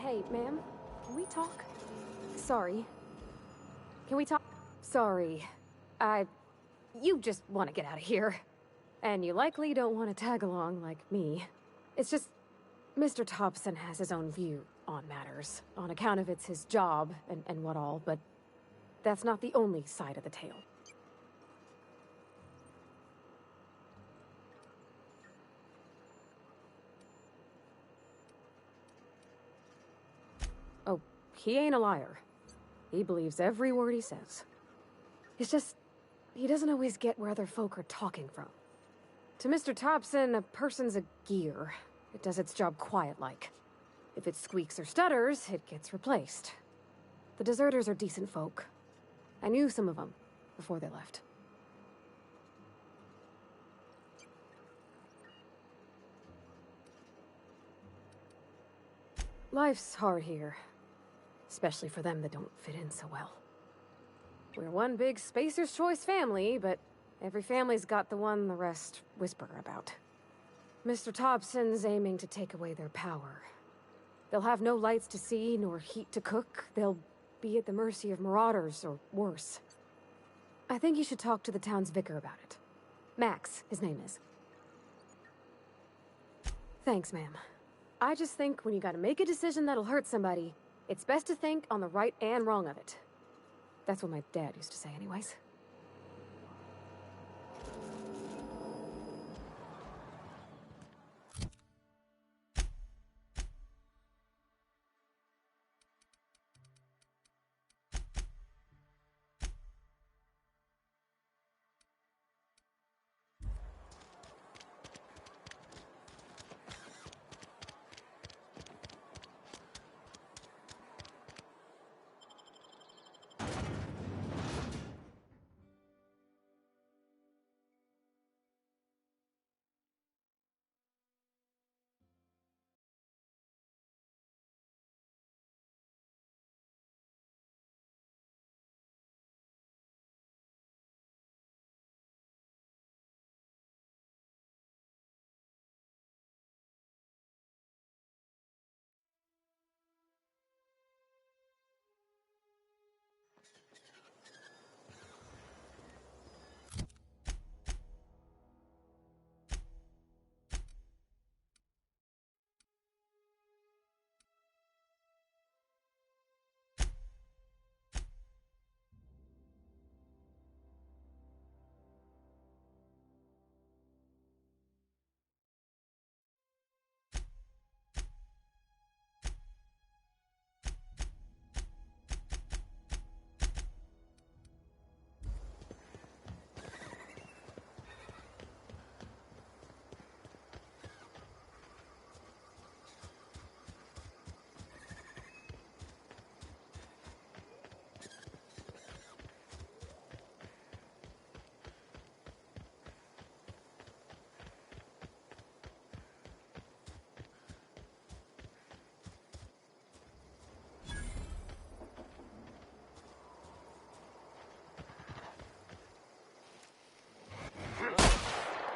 Hey, ma'am, can we talk? Sorry. Can we talk? Sorry. You just want to get out of here. And you likely don't want to tag along like me. It's just, Mr. Thompson has his own view on matters, on account of it's his job and what all, but that's not the only side of the tale. Oh, he ain't a liar. He believes every word he says. It's just, he doesn't always get where other folk are talking from. To Mr. Thompson, a person's a gear. It does its job quiet-like. If it squeaks or stutters, it gets replaced. The deserters are decent folk. I knew some of them before they left. Life's hard here. Especially for them that don't fit in so well. We're one big Spacer's Choice family, but every family's got the one the rest whisper about. Mr. Thompson's aiming to take away their power. They'll have no lights to see, nor heat to cook. They'll be at the mercy of marauders, or worse. I think you should talk to the town's vicar about it. Max, his name is. Thanks, ma'am. I just think when you gotta make a decision that'll hurt somebody, it's best to think on the right and wrong of it. That's what my dad used to say anyways.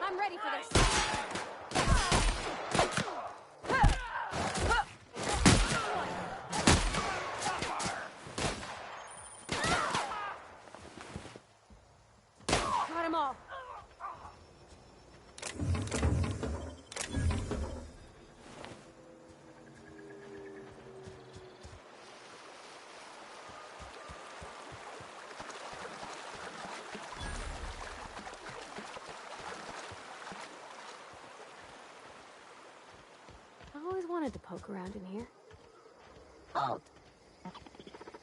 I'm ready for this. Got him all. I always wanted to poke around in here. Halt.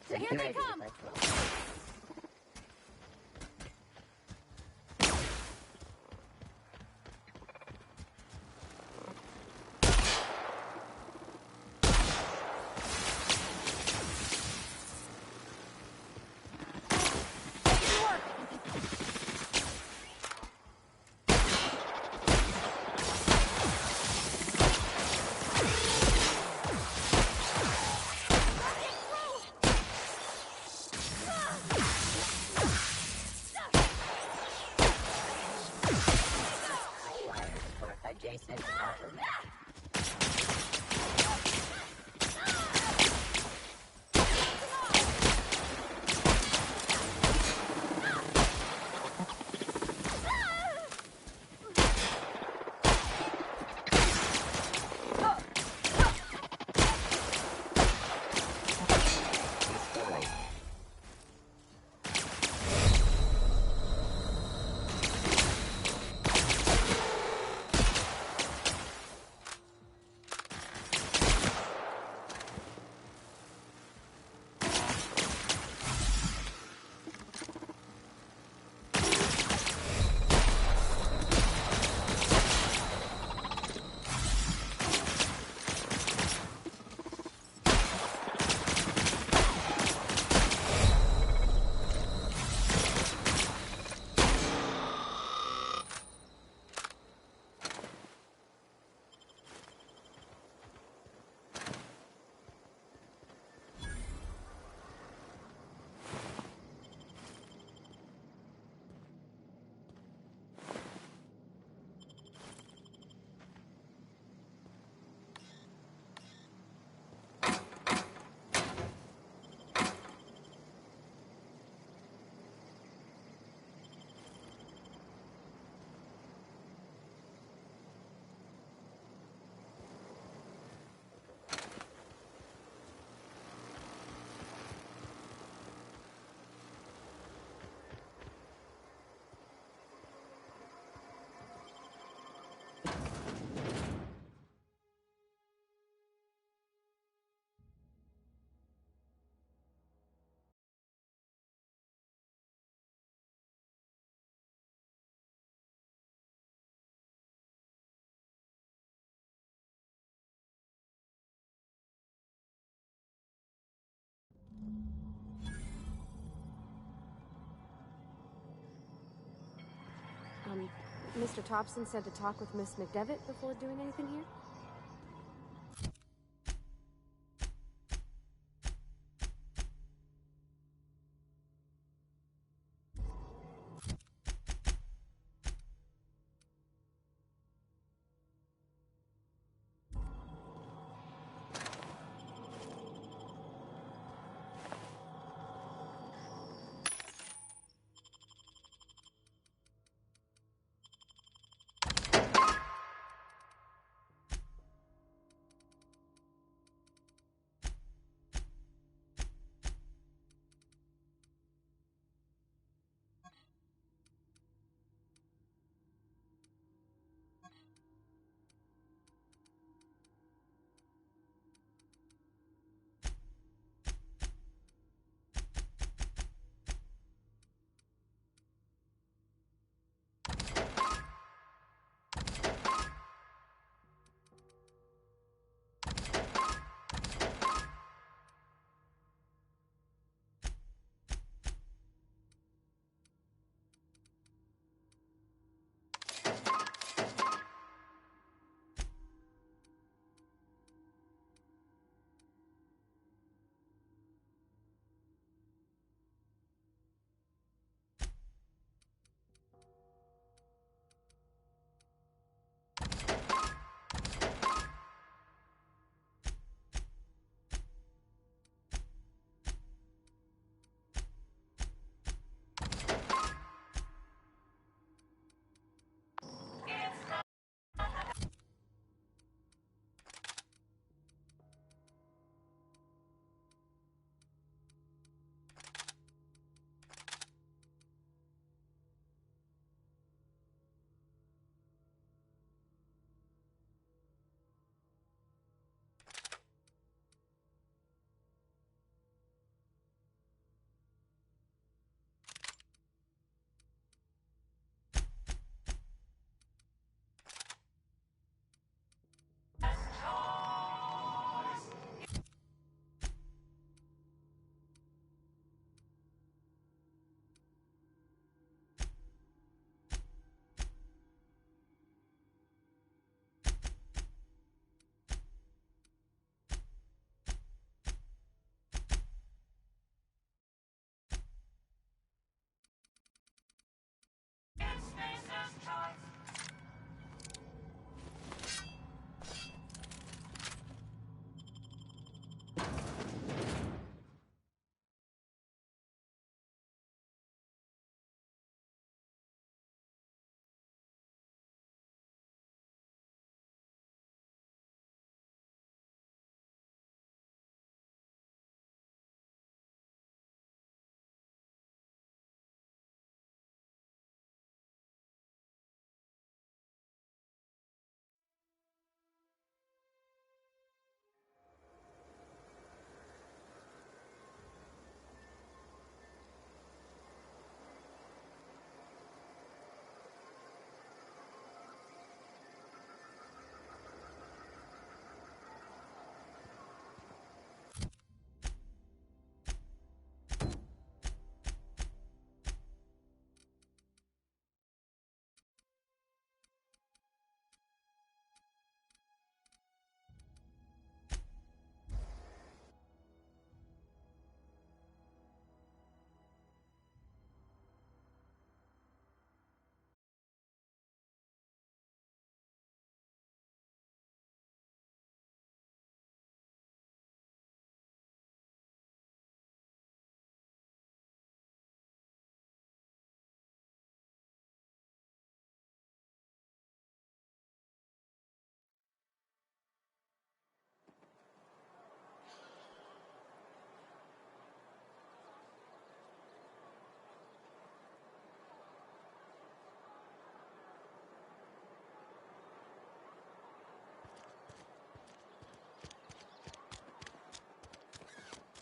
Here they come! Jason. Mr. Thompson said to talk with Miss McDevitt before doing anything here?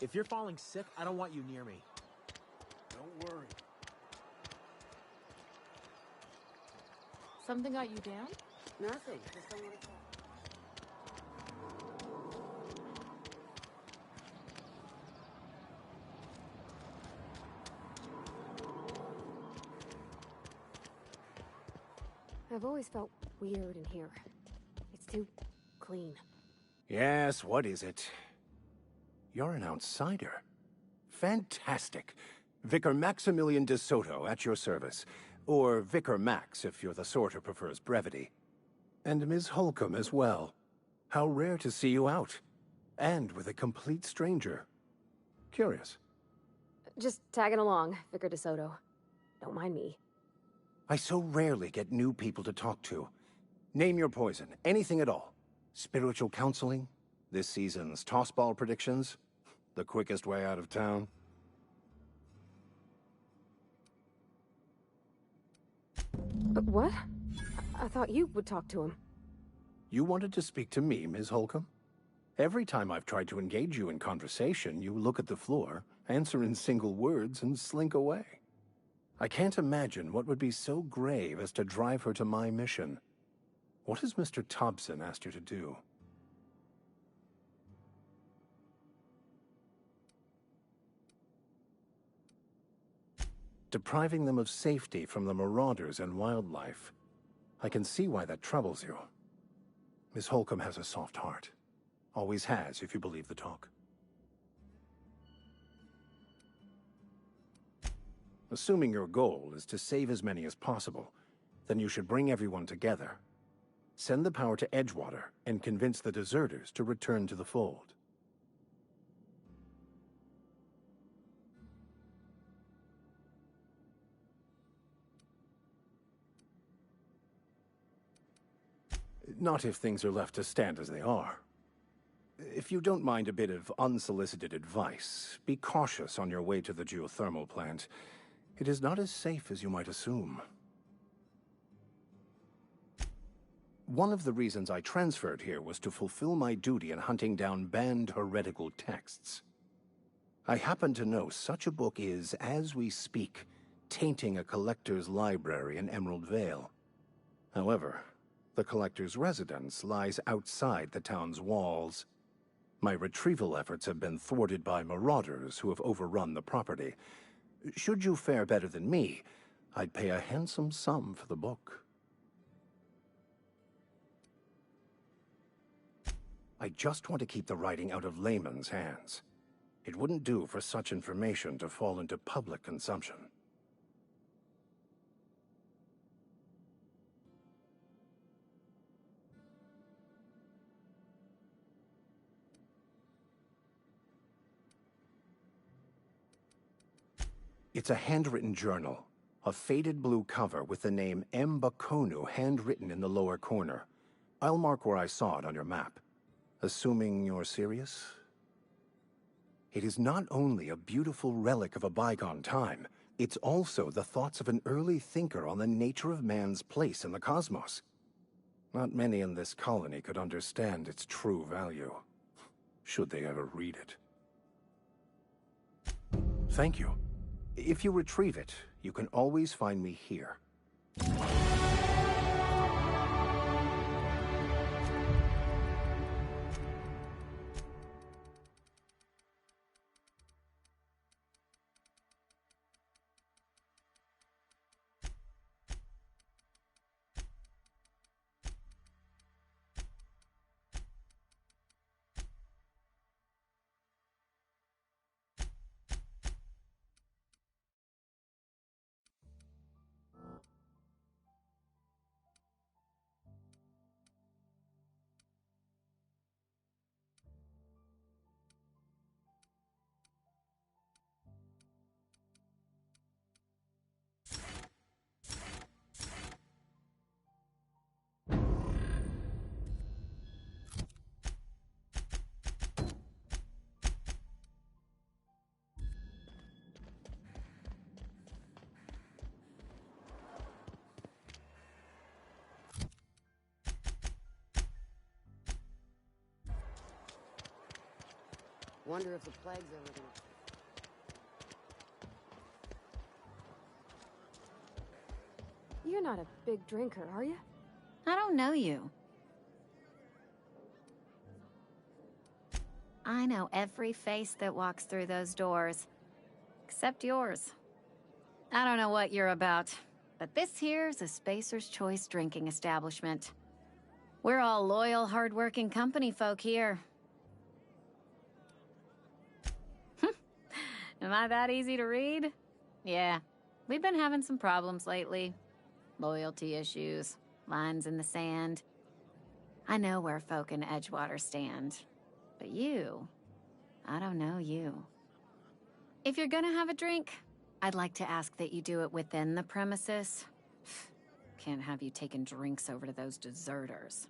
If you're falling sick, I don't want you near me. Don't worry. Something got you down? Nothing. Just don't want to talk. I've always felt weird in here. It's too clean. Yes, what is it? You're an outsider. Fantastic. Vicar Maximilian de Soto at your service. Or Vicar Max if you're the sort who prefers brevity. And Ms. Holcomb as well. How rare to see you out. And with a complete stranger. Curious. Just tagging along, Vicar DeSoto. Don't mind me. I so rarely get new people to talk to. Name your poison, anything at all. Spiritual counseling? This season's tossball predictions? The quickest way out of town? What? I thought you would talk to him. You wanted to speak to me, Ms. Holcomb? Every time I've tried to engage you in conversation, you look at the floor, answer in single words, and slink away. I can't imagine what would be so grave as to drive her to my mission. What has Mr. Thompson asked you to do? Depriving them of safety from the marauders and wildlife. I can see why that troubles you. Miss Holcomb has a soft heart. Always has, if you believe the talk. Assuming your goal is to save as many as possible, then you should bring everyone together. Send the power to Edgewater and convince the deserters to return to the fold. Not if things are left to stand as they are. If you don't mind a bit of unsolicited advice, be cautious on your way to the geothermal plant. It is not as safe as you might assume. One of the reasons I transferred here was to fulfill my duty in hunting down banned heretical texts. I happen to know such a book is, as we speak, tainting a collector's library in Emerald Vale. However, the collector's residence lies outside the town's walls. My retrieval efforts have been thwarted by marauders who have overrun the property. Should you fare better than me, I'd pay a handsome sum for the book. I just want to keep the writing out of layman's hands. It wouldn't do for such information to fall into public consumption. It's a handwritten journal, a faded blue cover with the name M. Bakonu handwritten in the lower corner. I'll mark where I saw it on your map. Assuming you're serious? It is not only a beautiful relic of a bygone time, it's also the thoughts of an early thinker on the nature of man's place in the cosmos. Not many in this colony could understand its true value, should they ever read it. Thank you. If you retrieve it, you can always find me here. Wonder if the plague's ever gonna... You're not a big drinker, are you? I don't know you. I know every face that walks through those doors. Except yours. I don't know what you're about, But this here's a Spacer's Choice drinking establishment. We're all loyal, hard-working company folk here. Am I that easy to read? Yeah, we've been having some problems lately. Loyalty issues, lines in the sand. I know where folk in Edgewater stand. But you, I don't know you. If you're gonna have a drink, I'd like to ask that you do it within the premises. Can't have you taking drinks over to those deserters.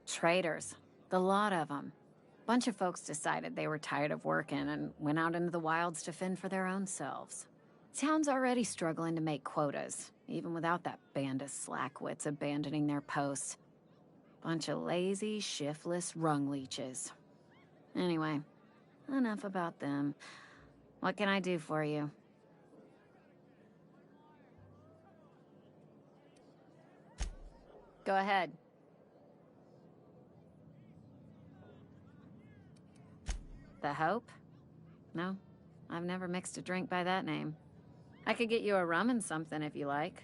Traitors. The lot of them. Bunch of folks decided they were tired of working and went out into the wilds to fend for their own selves. Town's already struggling to make quotas, even without that band of slackwits abandoning their posts. Bunch of lazy, shiftless rung leeches. Anyway, enough about them. What can I do for you? Go ahead. The Hope? No, I've never mixed a drink by that name. I could get you a rum and something if you like.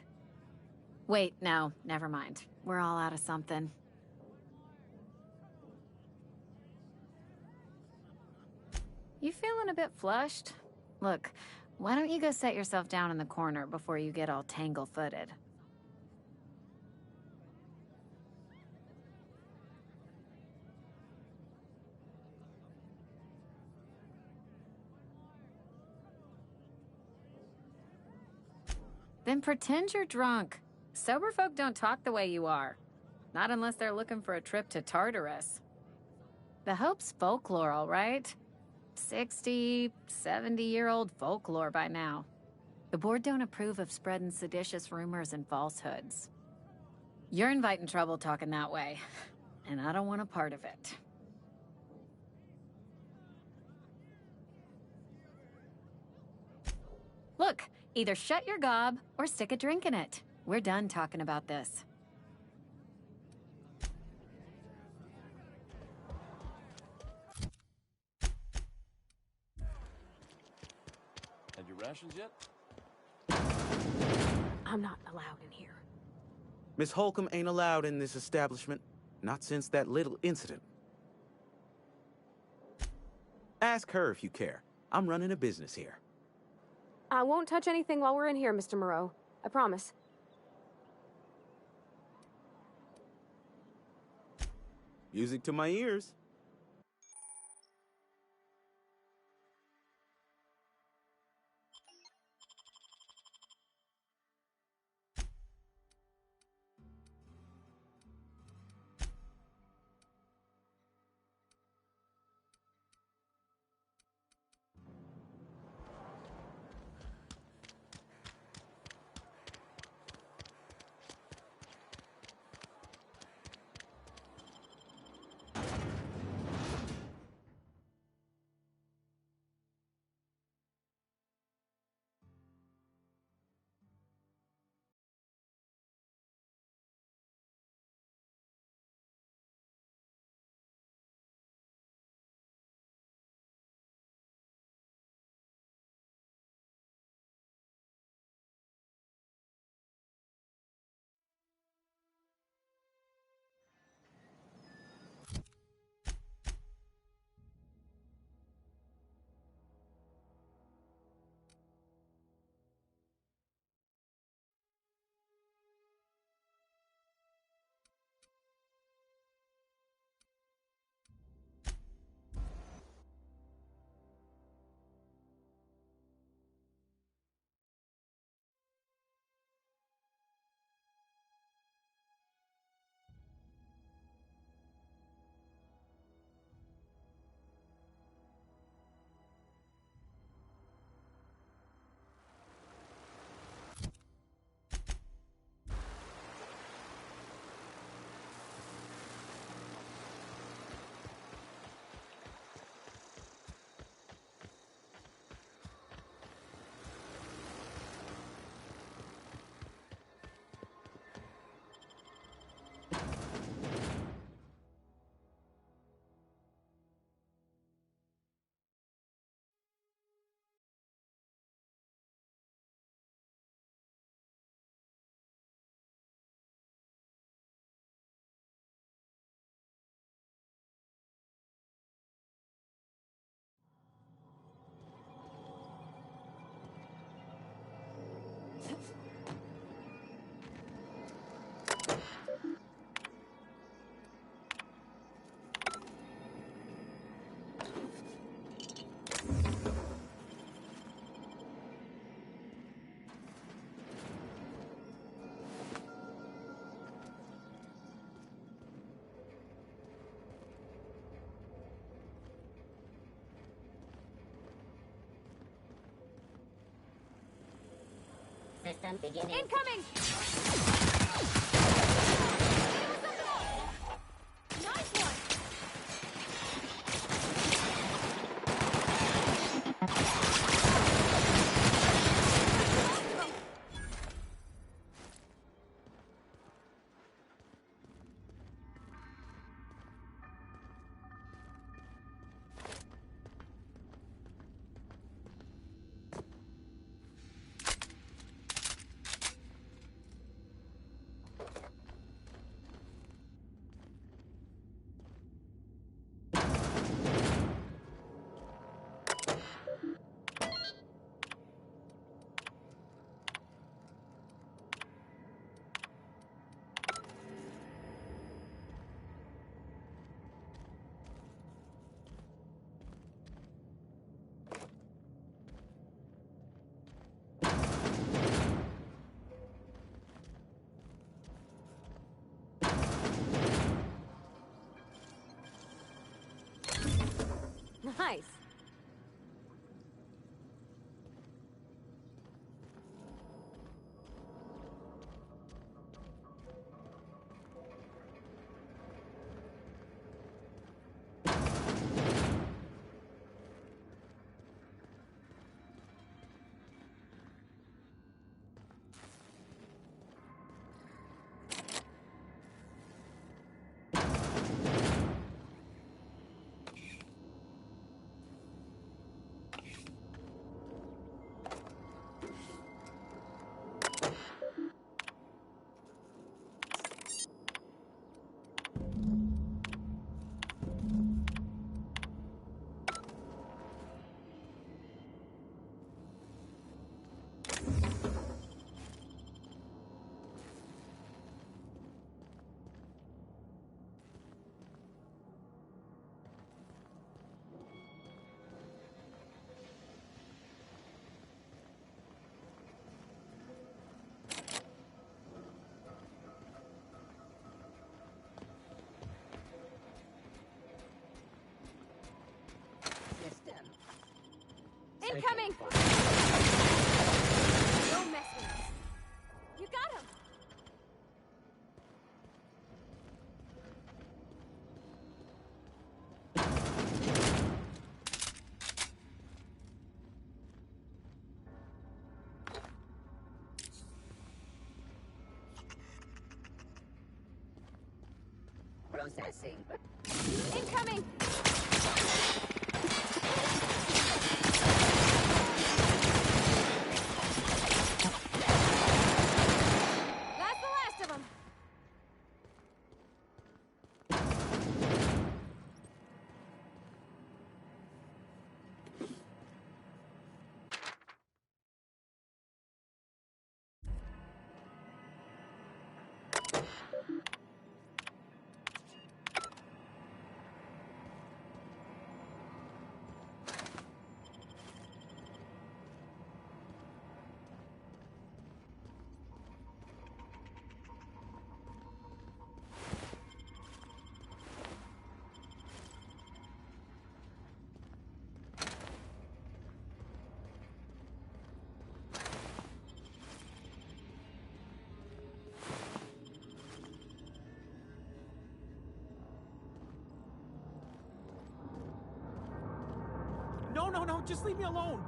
Wait, no, never mind. We're all out of something. You feeling a bit flushed? Look, why don't you go set yourself down in the corner before you get all tangle-footed? Then pretend you're drunk. Sober folk don't talk the way you are. Not unless they're looking for a trip to Tartarus. The Hope's folklore, all right? 60, 70-year-old folklore by now. The board don't approve of spreading seditious rumors and falsehoods. You're inviting trouble talking that way, and I don't want a part of it. Look, either shut your gob or stick a drink in it. We're done talking about this. Had your rations yet? I'm not allowed in here. Miss Holcomb ain't allowed in this establishment. Not since that little incident. Ask her if you care. I'm running a business here. I won't touch anything while we're in here, Mr. Moreau. I promise. Music to my ears. System beginning. Incoming! Nice one! Nice. System. Incoming! Don't mess with us. You got him! Processing. Incoming! That's the last of them. No, no, no, just leave me alone.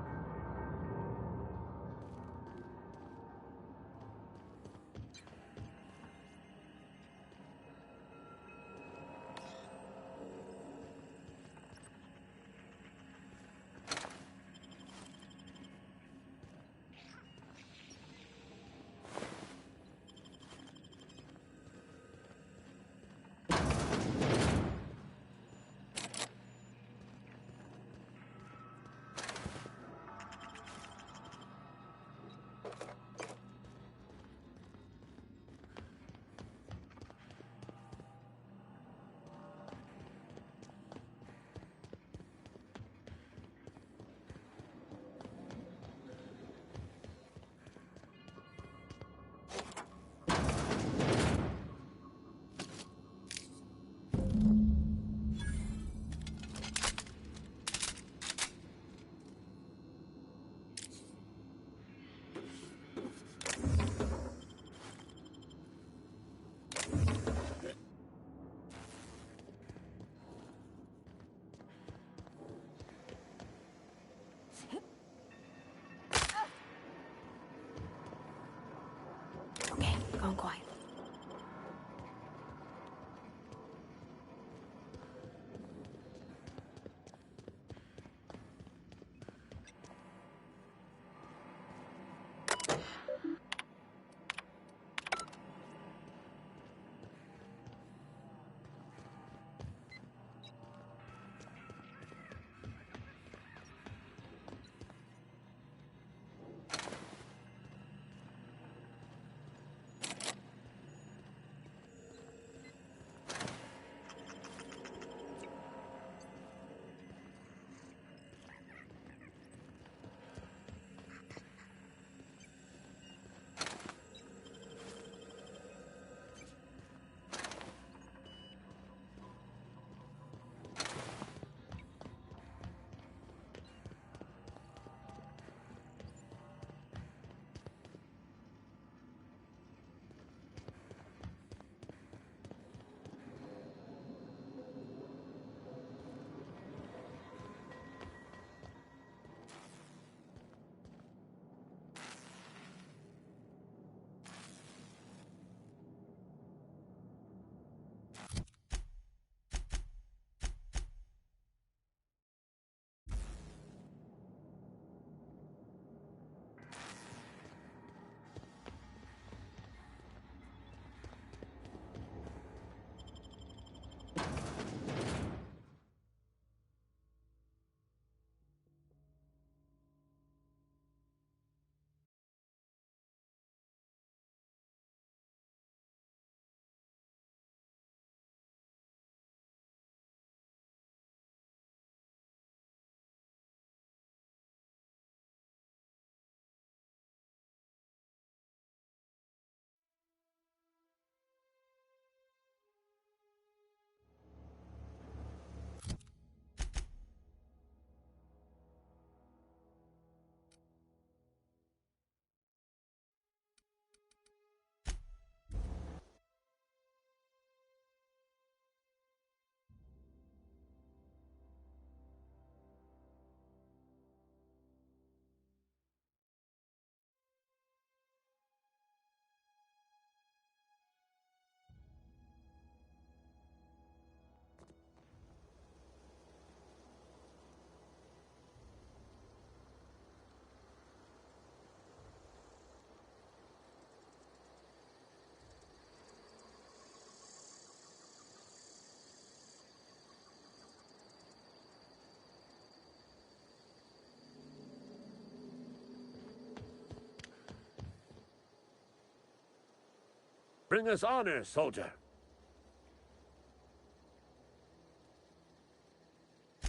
Bring us honor, soldier.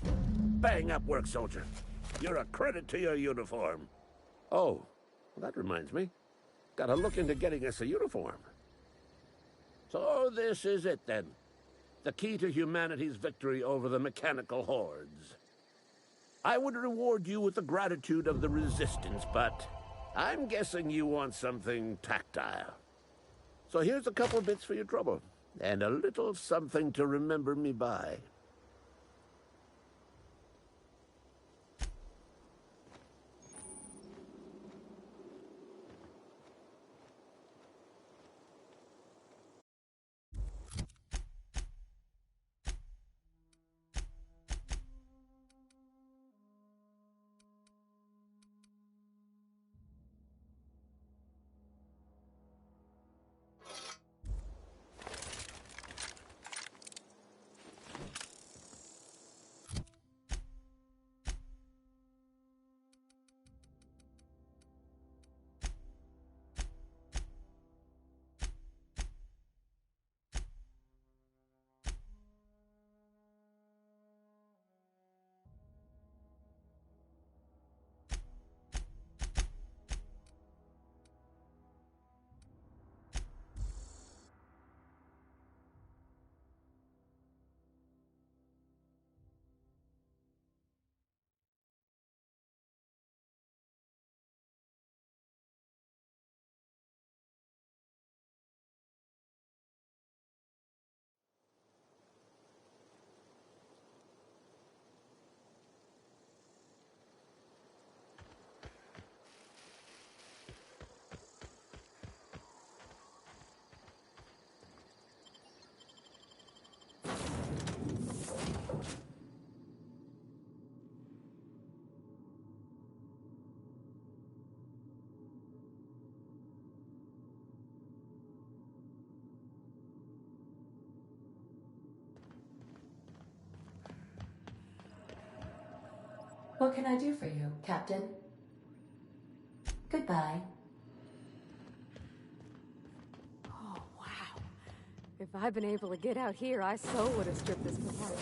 Bang up work, soldier. You're a credit to your uniform. Oh, that reminds me. Gotta look into getting us a uniform. So this is it, then. The key to humanity's victory over the mechanical hordes. I would reward you with the gratitude of the Resistance, but I'm guessing you want something tactile. So here's a couple bits for your trouble, and a little something to remember me by. What can I do for you, Captain? Goodbye. Oh, wow. If I'd been able to get out here, I so would have stripped this apart.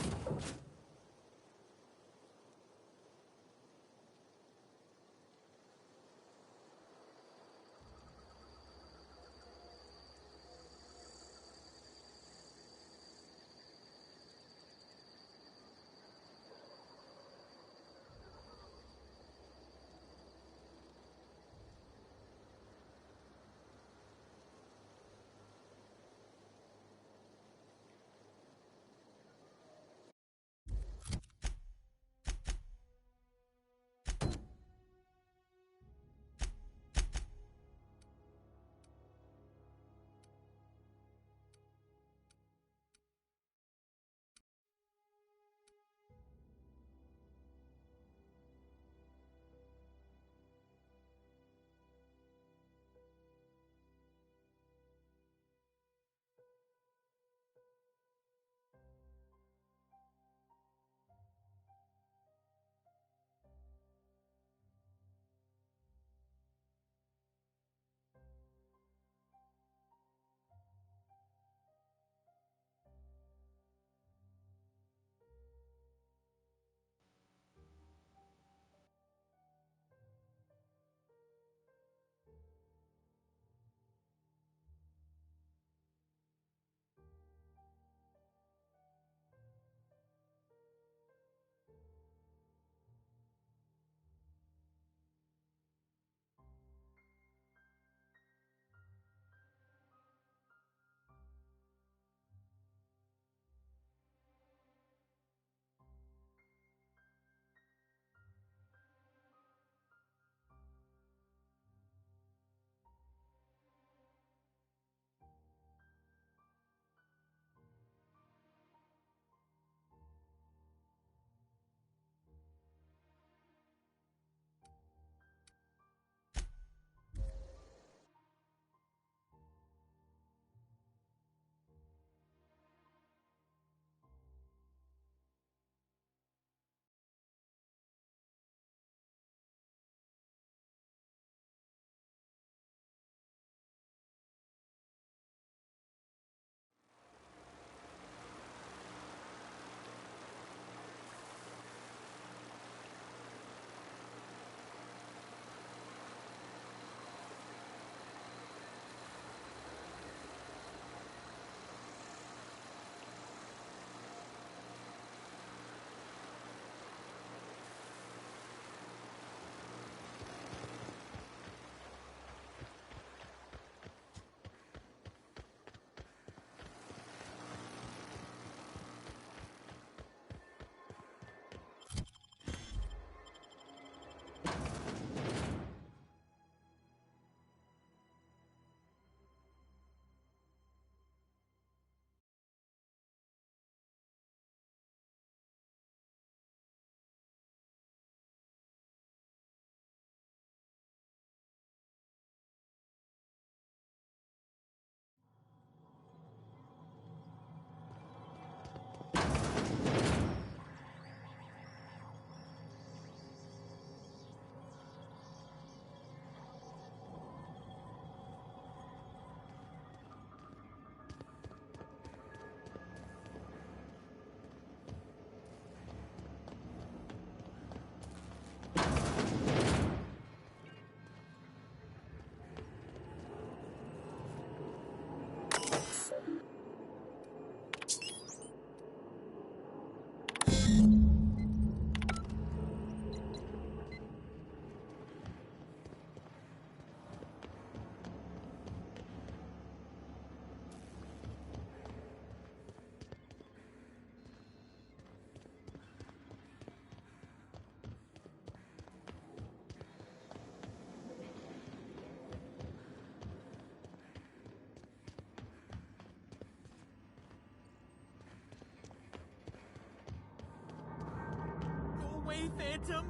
Phantom?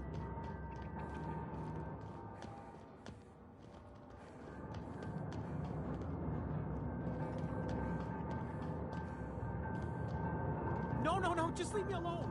No, no, no, just leave me alone.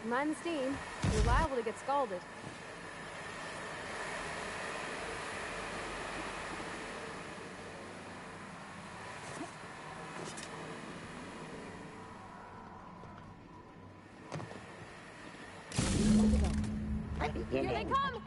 Mind the steam. You're liable to get scalded. Here they come!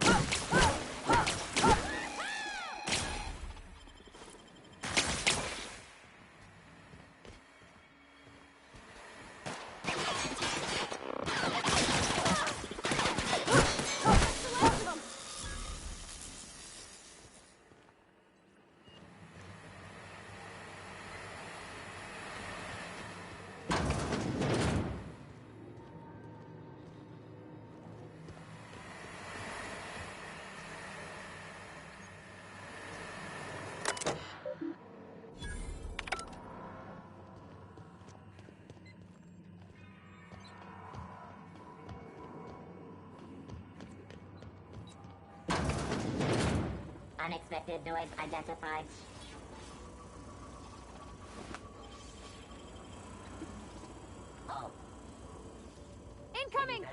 Unexpected noise identified. Oh. Incoming!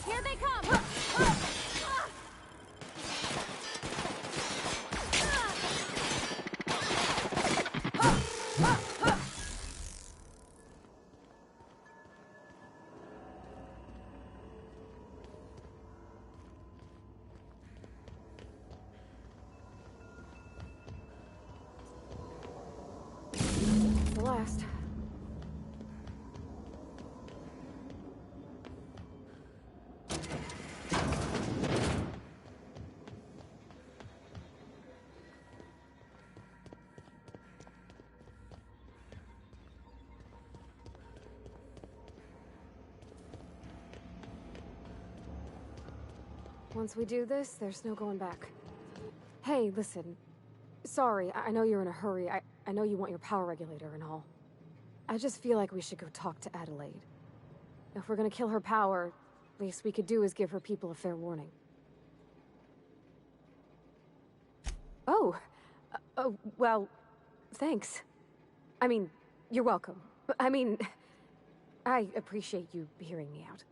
Here they come! The last. Once we do this, there's no going back. Hey, listen. Sorry, I know you're in a hurry. I know you want your power regulator and all. I just feel like we should go talk to Adelaide. If we're gonna kill her power, least we could do is give her people a fair warning. Oh. Oh, well, thanks. I mean, you're welcome. I mean, I appreciate you hearing me out.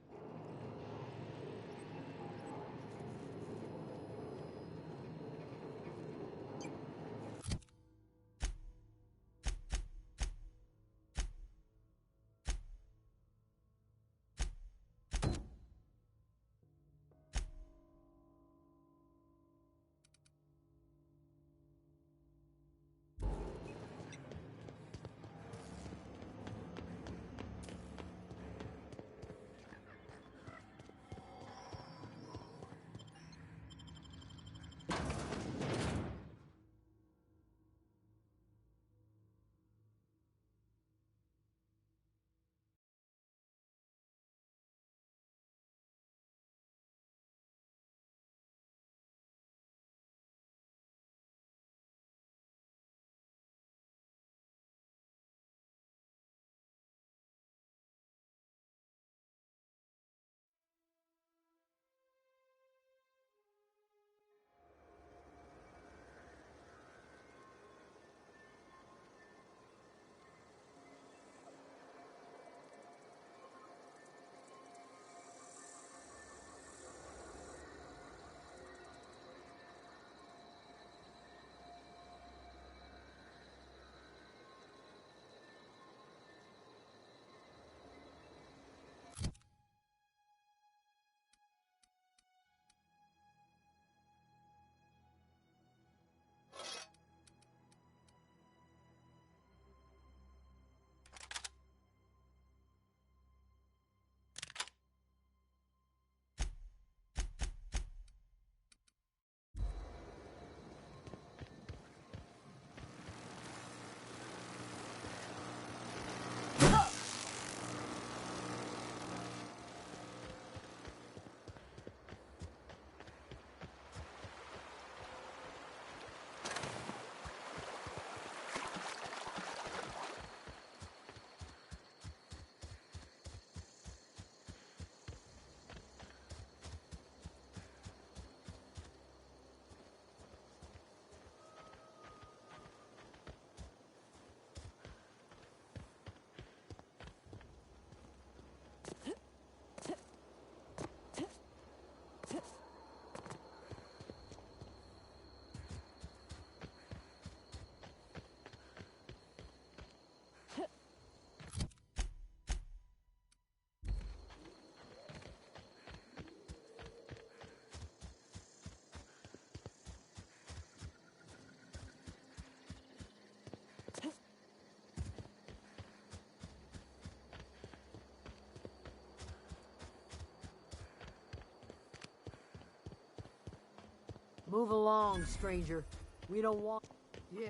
Move along, stranger. We don't want... Yeah.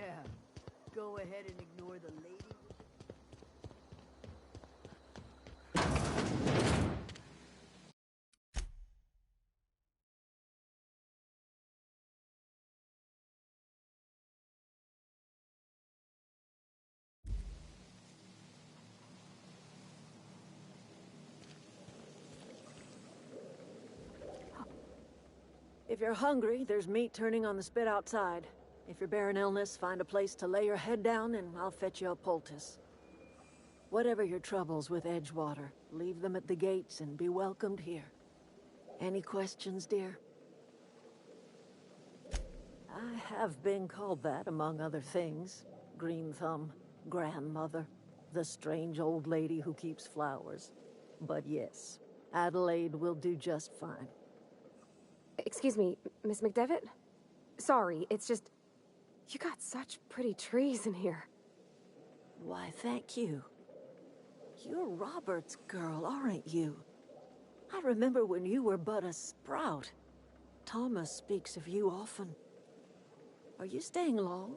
Go ahead and ignore the lady. If you're hungry, there's meat turning on the spit outside. If you're bearing illness, find a place to lay your head down and I'll fetch you a poultice. Whatever your troubles with Edgewater, leave them at the gates and be welcomed here. Any questions, dear? I have been called that, among other things. Green Thumb, grandmother, the strange old lady who keeps flowers. But yes, Adelaide will do just fine. Excuse me, Miss McDevitt? Sorry, it's just... You got such pretty trees in here. Why, thank you. You're Robert's girl, aren't you? I remember when you were but a sprout. Thomas speaks of you often. Are you staying long?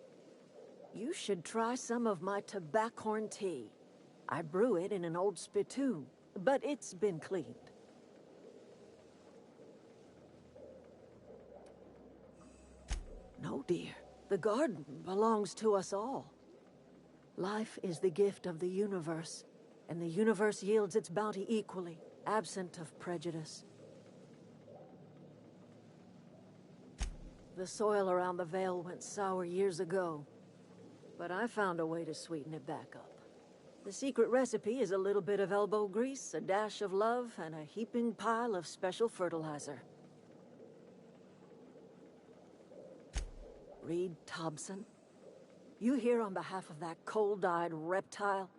You should try some of my tobaccorn tea. I brew it in an old spittoon, but it's been cleaned. No, dear. The garden belongs to us all. Life is the gift of the universe, and the universe yields its bounty equally, absent of prejudice. The soil around the Vale went sour years ago, but I found a way to sweeten it back up. The secret recipe is a little bit of elbow grease, a dash of love, and a heaping pile of special fertilizer. Reed Thompson? You here on behalf of that cold-eyed reptile?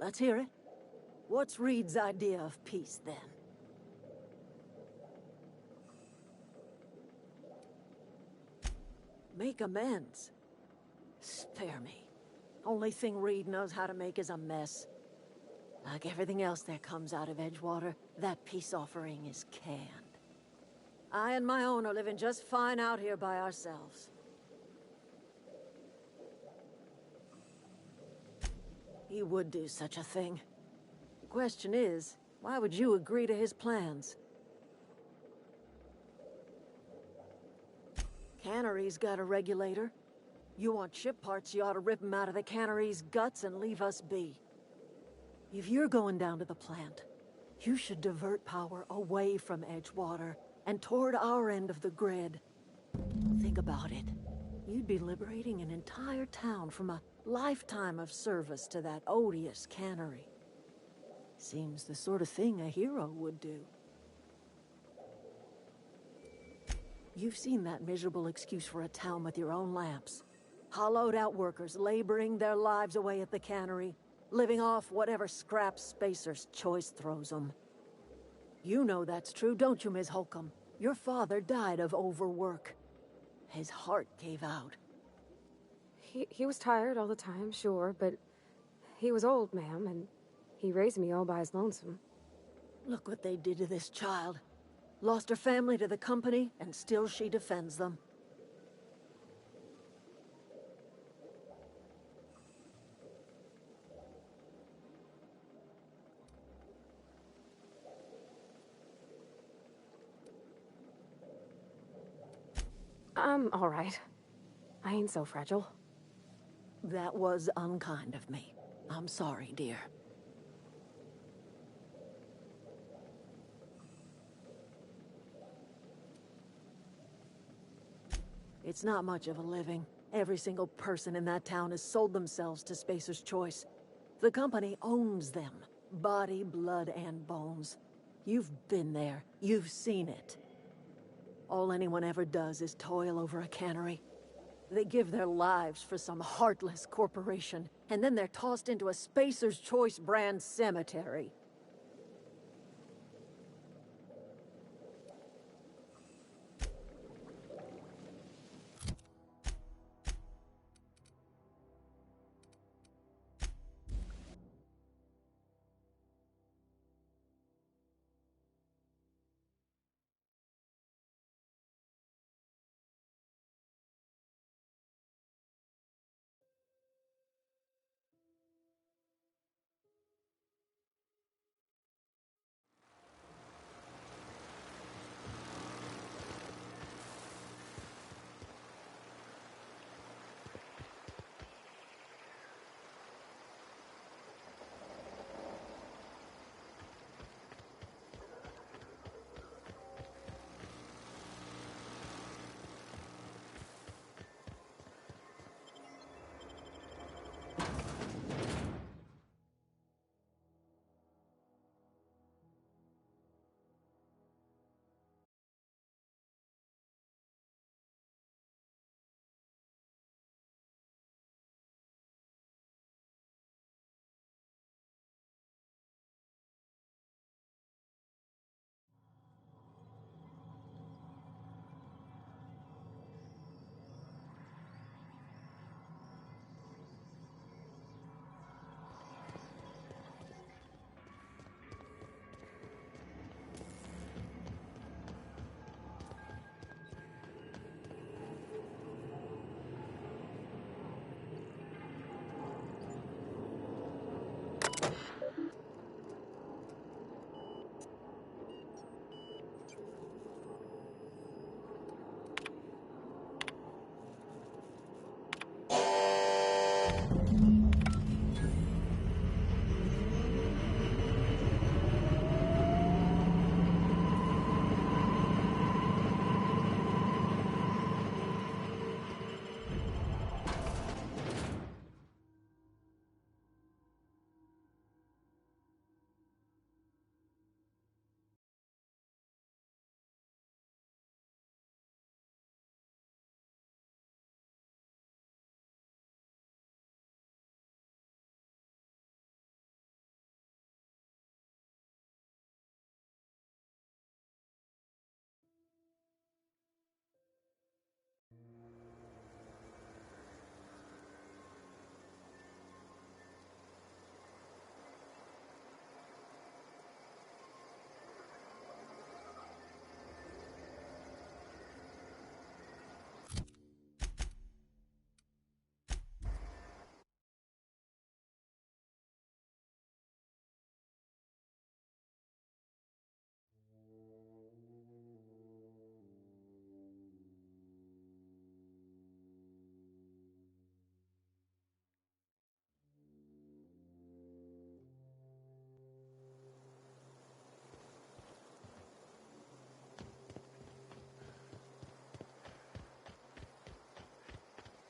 Let's hear it. What's Reed's idea of peace, then? Make amends. Spare me. Only thing Reed knows how to make is a mess. Like everything else that comes out of Edgewater, that peace offering is canned. I and my own are living just fine out here by ourselves. He would do such a thing. The question is, why would you agree to his plans? Cannery's got a regulator. You want ship parts, you ought to rip them out of the cannery's guts and leave us be. If you're going down to the plant, you should divert power away from Edgewater and toward our end of the grid. Think about it. You'd be liberating an entire town from a lifetime of service to that odious cannery. Seems the sort of thing a hero would do. You've seen that miserable excuse for a town with your own lamps. Hollowed out workers laboring their lives away at the cannery, living off whatever scraps Spacer's Choice throws them. You know that's true, don't you, Ms. Holcomb? Your father died of overwork. His heart gave out. He was tired all the time, sure, but he was old, ma'am, and he raised me all by his lonesome. Look what they did to this child. Lost her family to the company, and still she defends them. I'm all right. I ain't so fragile. That was unkind of me. I'm sorry, dear. It's not much of a living. Every single person in that town has sold themselves to Spacer's Choice. The company owns them. Body, blood, and bones. You've been there. You've seen it. All anyone ever does is toil over a cannery. They give their lives for some heartless corporation, and then they're tossed into a Spacer's Choice brand cemetery.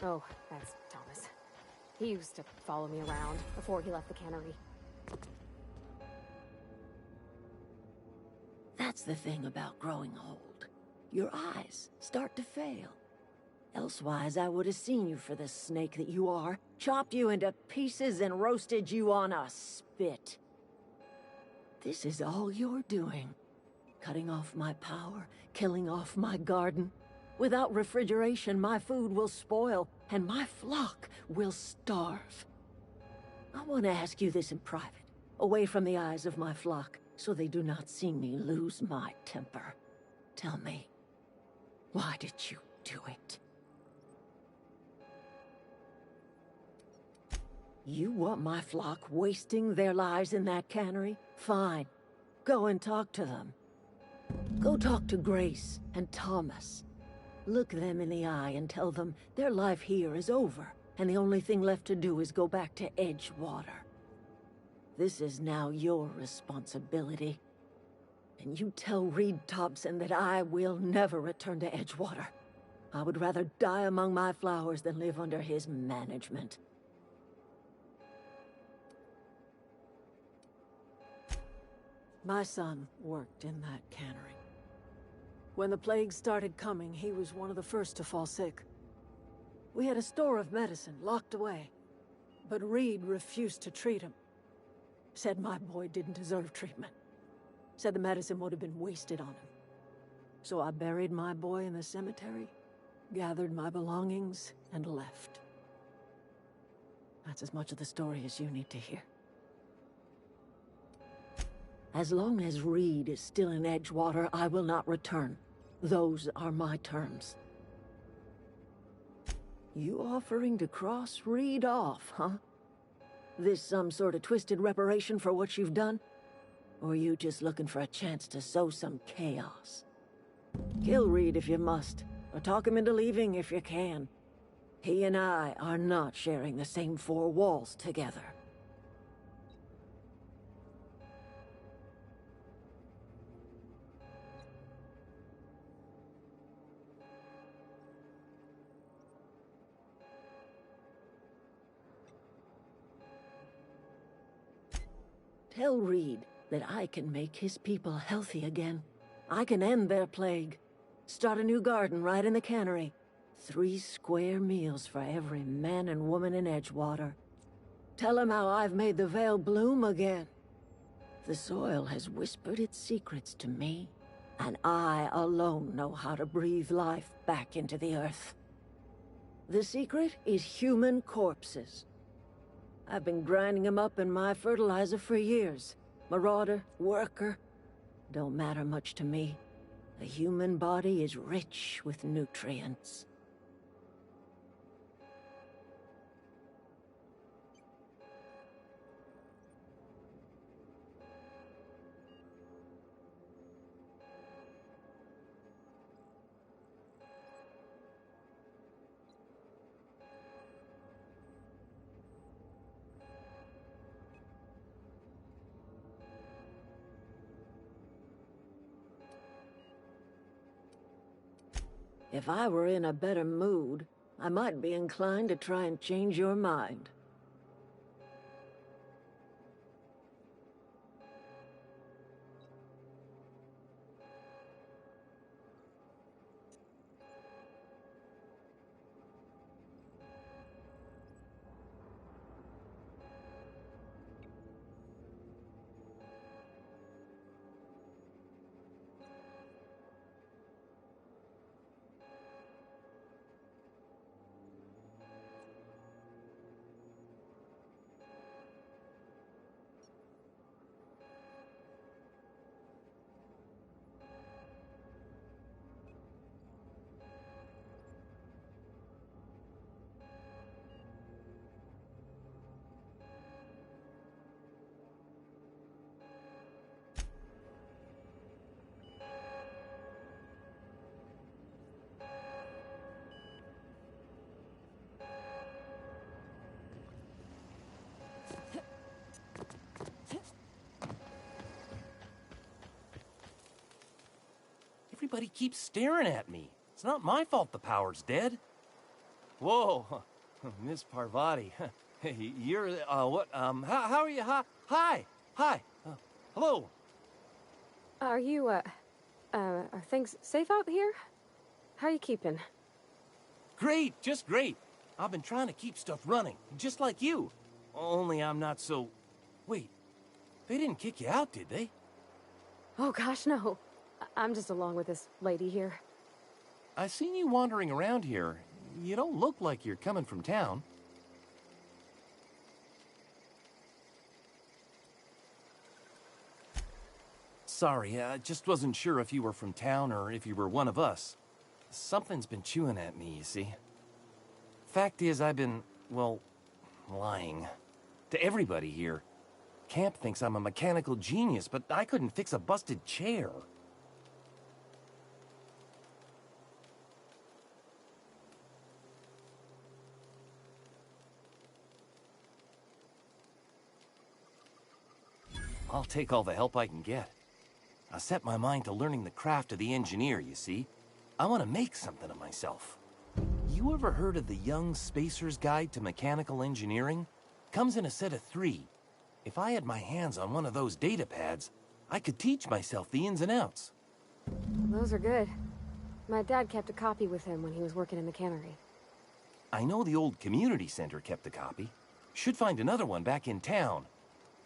Oh, that's Thomas. He used to follow me around before he left the cannery. That's the thing about growing old. Your eyes start to fail. Elsewise, I would have seen you for the snake that you are, chopped you into pieces and roasted you on a spit. This is all you're doing. Cutting off my power, killing off my garden. Without refrigeration, my food will spoil, and my flock will starve. I want to ask you this in private, away from the eyes of my flock, so they do not see me lose my temper. Tell me, why did you do it? You want my flock wasting their lives in that cannery? Fine. Go and talk to them. Go talk to Grace and Thomas. Look them in the eye and tell them their life here is over, and the only thing left to do is go back to Edgewater. This is now your responsibility. And you tell Reed Thompson that I will never return to Edgewater. I would rather die among my flowers than live under his management. My son worked in that cannery. When the plague started coming, he was one of the first to fall sick. We had a store of medicine locked away, but Reed refused to treat him. Said my boy didn't deserve treatment. Said the medicine would have been wasted on him. So I buried my boy in the cemetery, gathered my belongings, and left. That's as much of the story as you need to hear. As long as Reed is still in Edgewater, I will not return. Those are my terms. You offering to cross Reed off, huh? This some sort of twisted reparation for what you've done? Or you just looking for a chance to sow some chaos? Kill Reed if you must, or talk him into leaving if you can. He and I are not sharing the same four walls together. Tell Reed that I can make his people healthy again. I can end their plague. Start a new garden right in the cannery. 3 square meals for every man and woman in Edgewater. Tell him how I've made the Vale bloom again. The soil has whispered its secrets to me, and I alone know how to breathe life back into the earth. The secret is human corpses. I've been grinding them up in my fertilizer for years. Marauder, worker, don't matter much to me. The human body is rich with nutrients. If I were in a better mood, I might be inclined to try and change your mind. Everybody keeps staring at me. It's not my fault the power's dead. Whoa, Miss Parvati. Hey, you're, what, how are you? Hi, hello. Are you, are things safe out here? How you keeping? Great, just great. I've been trying to keep stuff running, just like you. Only I'm not so... Wait, they didn't kick you out, did they? Oh gosh, no. I'm just along with this lady here. I seen you wandering around here. You don't look like you're coming from town. Sorry, I just wasn't sure if you were from town or if you were one of us. Something's been chewing at me, you see. Fact is, I've been, well, lying. To everybody here. Camp thinks I'm a mechanical genius, but I couldn't fix a busted chair. I'll take all the help I can get. I set my mind to learning the craft of the engineer, you see. I want to make something of myself. You ever heard of the Young Spacer's Guide to Mechanical Engineering? Comes in a set of 3. If I had my hands on one of those data pads, I could teach myself the ins and outs. Those are good. My dad kept a copy with him when he was working in the cannery. I know the old community center kept a copy. Should find another one back in town.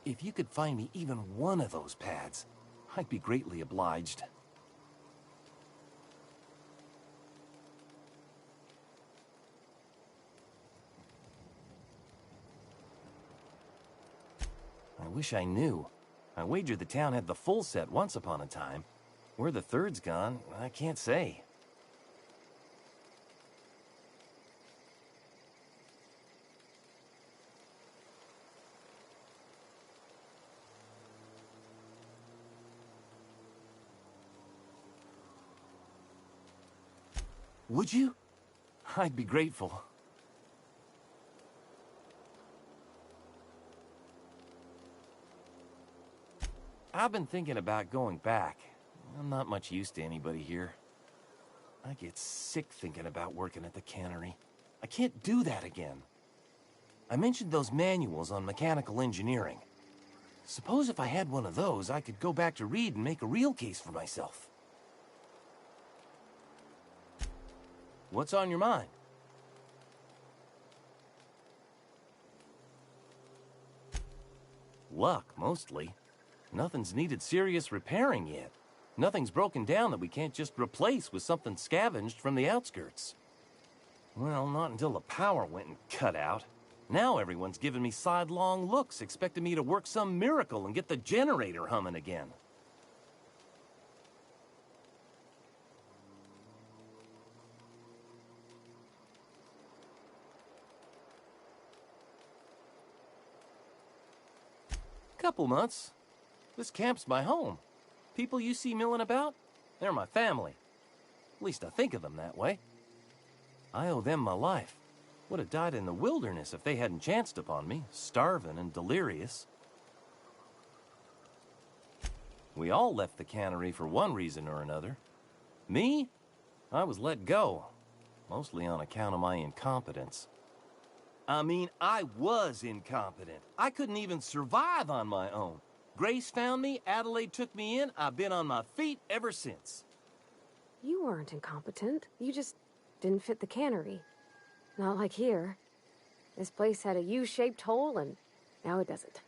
If you could find me even one of those pads, I'd be greatly obliged. I wish I knew. I wagered the town had the full set once upon a time. Where the third's gone, I can't say. Would you? I'd be grateful. I've been thinking about going back. I'm not much use to anybody here. I get sick thinking about working at the cannery. I can't do that again. I mentioned those manuals on mechanical engineering. Suppose if I had one of those, I could go back to Reed and make a real case for myself. What's on your mind? Luck, mostly. Nothing's needed serious repairing yet. Nothing's broken down that we can't just replace with something scavenged from the outskirts. Well, not until the power went and cut out. Now everyone's giving me sidelong looks, expecting me to work some miracle and get the generator humming again. Couple months. This camp's my home. People you see milling about, they're my family. At least I think of them that way. I owe them my life. Would have died in the wilderness if they hadn't chanced upon me, starving and delirious. We all left the cannery for one reason or another. Me? I was let go, mostly on account of my incompetence. I mean, I was incompetent. I couldn't even survive on my own. Grace found me, Adelaide took me in, I've been on my feet ever since. You weren't incompetent. You just didn't fit the cannery. Not like here. This place had a U-shaped hole, and now it doesn't.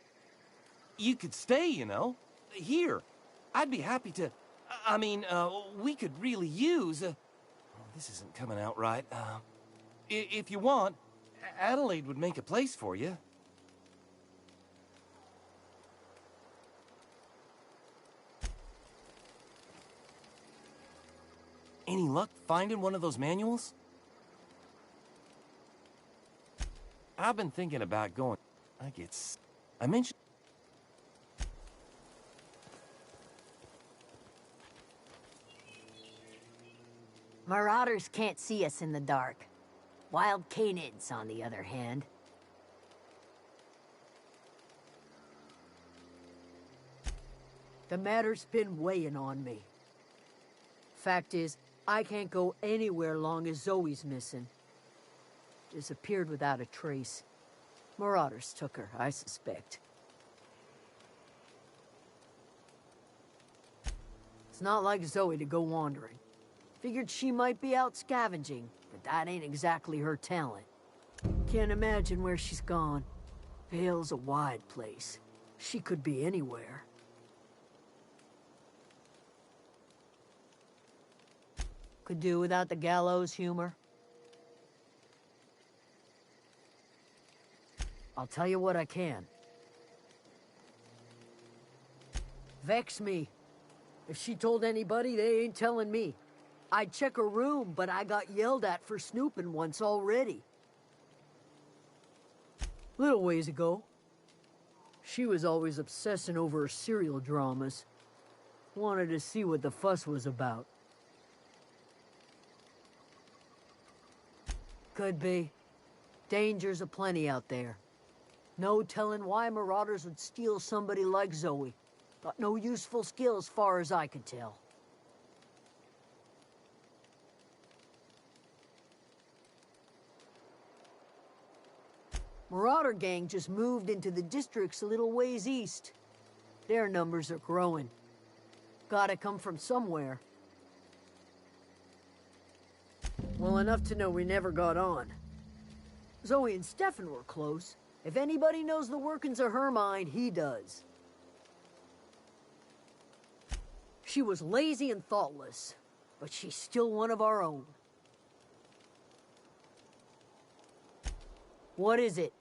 You could stay, you know. Here. I'd be happy to... I mean, we could really use... this isn't coming out right. If you want, Adelaide would make a place for you. Any luck finding one of those manuals? I've been thinking about going... I mentioned... Marauders can't see us in the dark. Wild canids, on the other hand. The matter's been weighing on me. Fact is, I can't go anywhere long as Zoe's missing. disappeared without a trace. Marauders took her, I suspect. It's not like Zoe to go wandering. Figured she might be out scavenging, but that ain't exactly her talent. Can't imagine where she's gone. Vale's a wide place. She could be anywhere. Could do without the gallows humor. I'll tell you what I can. Vex me. If she told anybody, they ain't telling me. I'd check her room, but I got yelled at for snooping once already. Little ways ago. She was always obsessing over her serial dramas. Wanted to see what the fuss was about. Could be. Dangers aplenty out there. No telling why marauders would steal somebody like Zoe. Got no useful skills, far as I could tell. Marauder gang just moved into the districts a little ways east. Their numbers are growing. Gotta come from somewhere. Well, enough to know we never got on. Zoe and Stefan were close. If anybody knows the workings of her mind, he does. She was lazy and thoughtless, but she's still one of our own. What is it?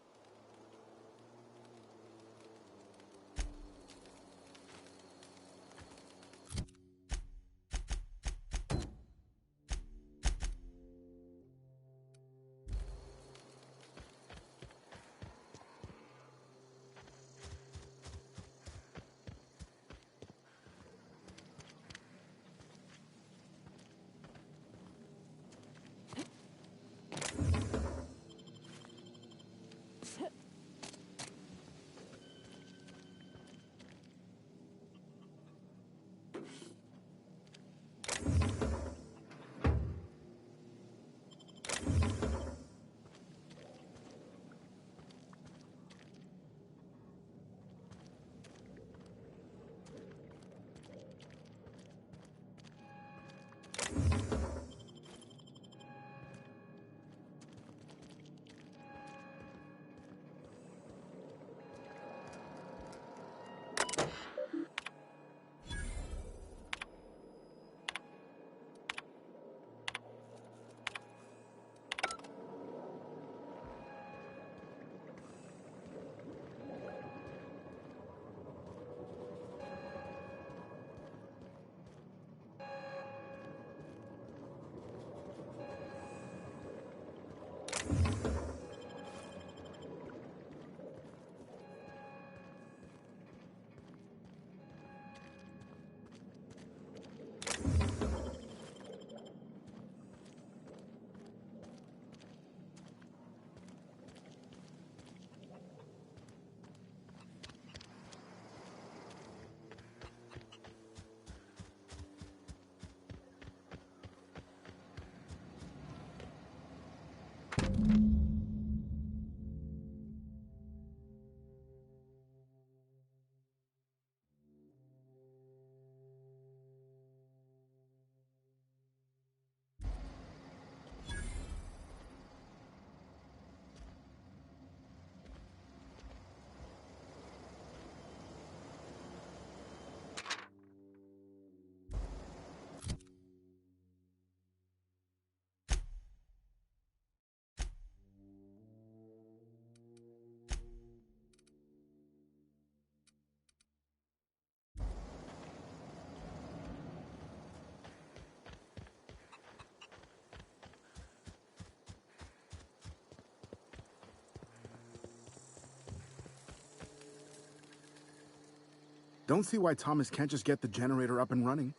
Don't see why Thomas can't just get the generator up and running.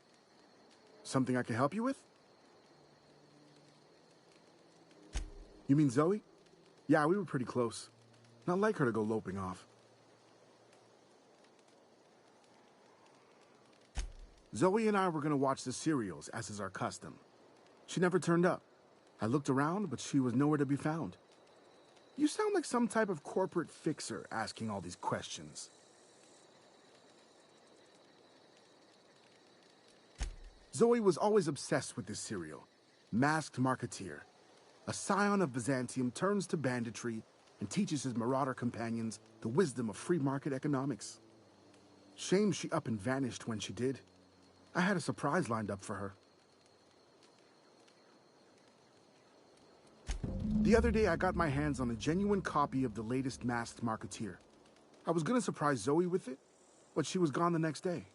Something I can help you with? You mean Zoe? Yeah, we were pretty close. Not like her to go loping off. Zoe and I were gonna watch the serials, as is our custom. She never turned up. I looked around, but she was nowhere to be found. You sound like some type of corporate fixer asking all these questions. Zoe was always obsessed with this serial, Masked Marketeer. A scion of Byzantium turns to banditry and teaches his marauder companions the wisdom of free market economics. Shame she up and vanished when she did. I had a surprise lined up for her. The other day, I got my hands on a genuine copy of the latest Masked Marketeer. I was gonna surprise Zoe with it, but she was gone the next day.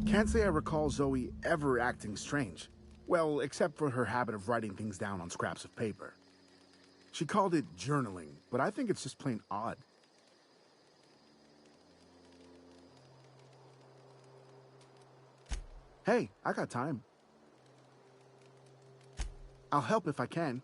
Can't say I recall Zoe ever acting strange. Well, except for her habit of writing things down on scraps of paper. She called it journaling, but I think it's just plain odd. Hey, I got time. I'll help if I can.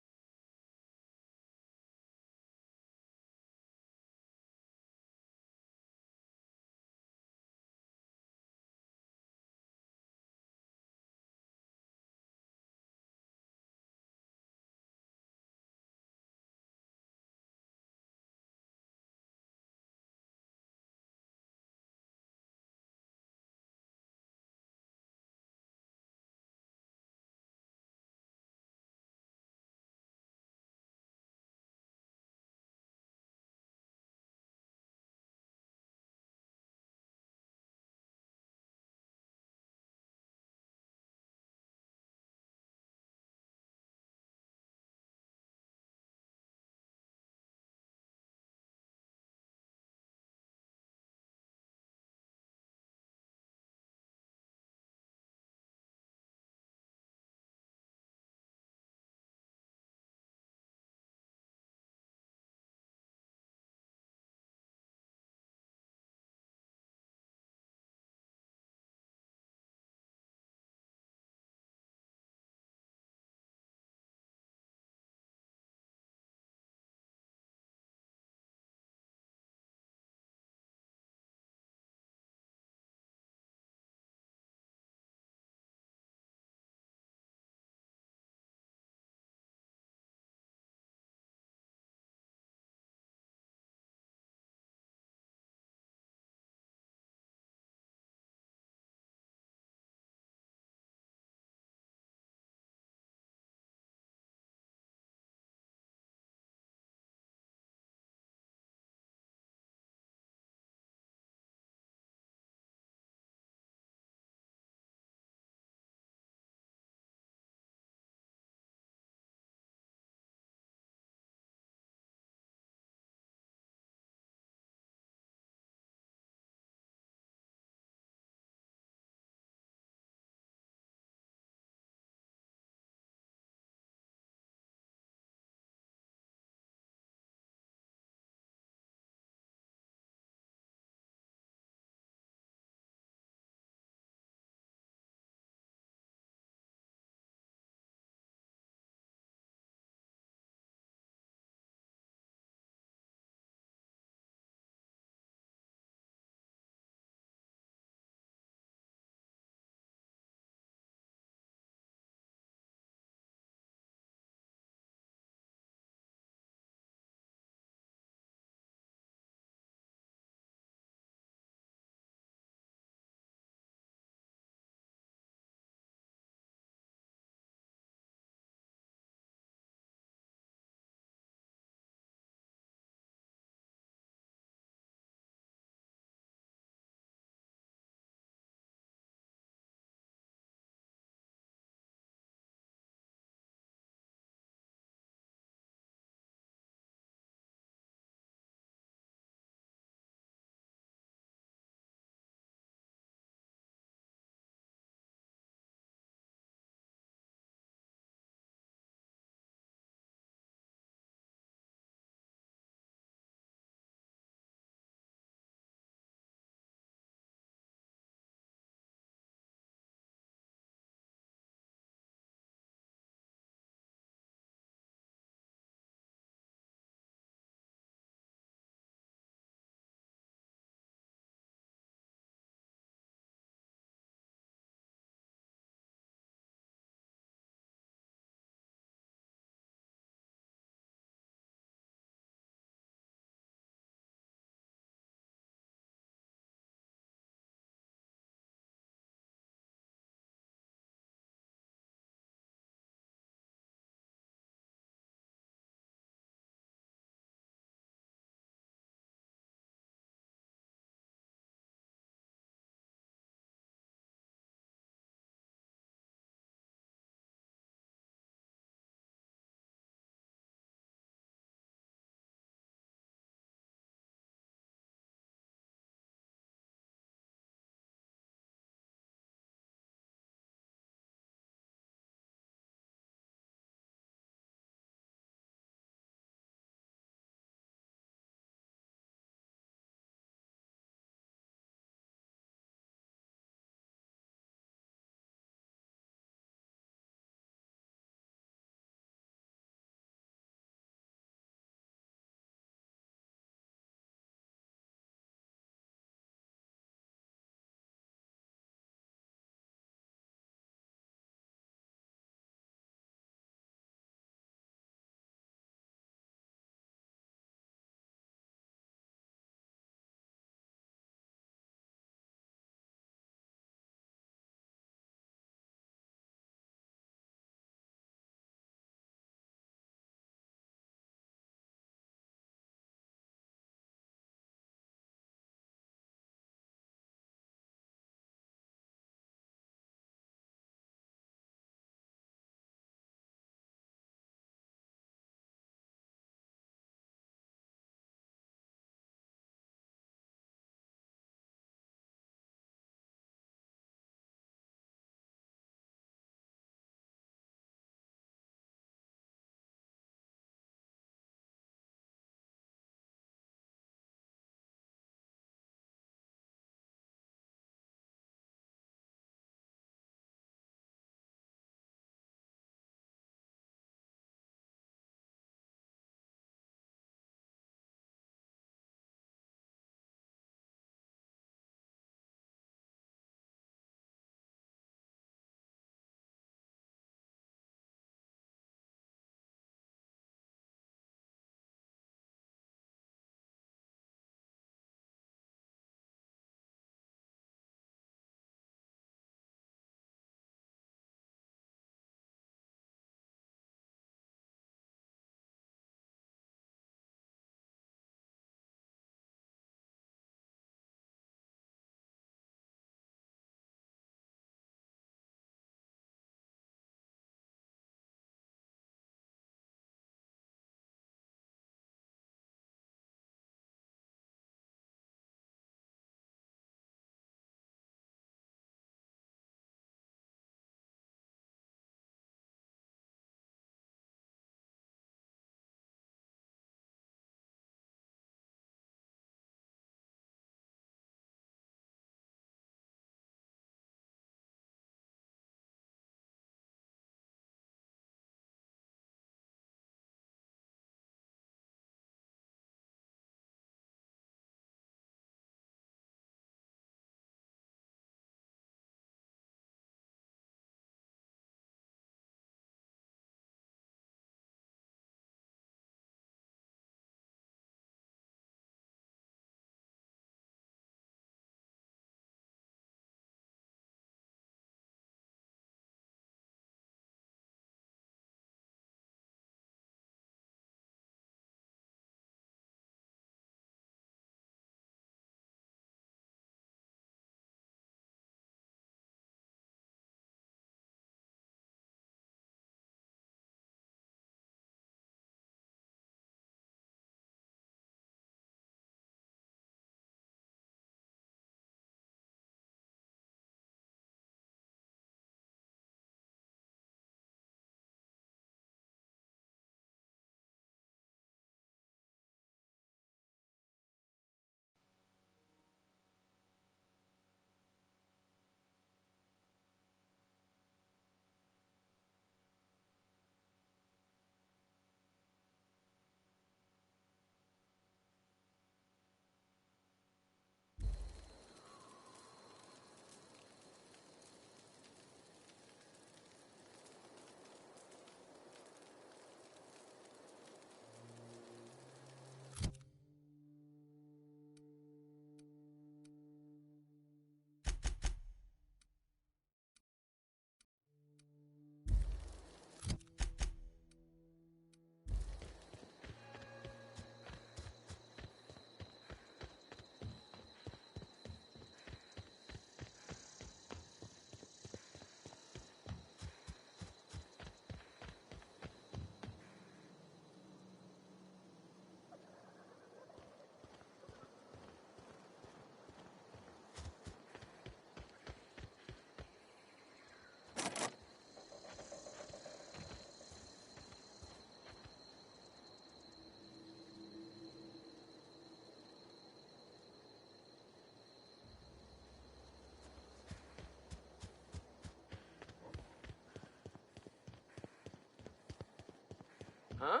Huh?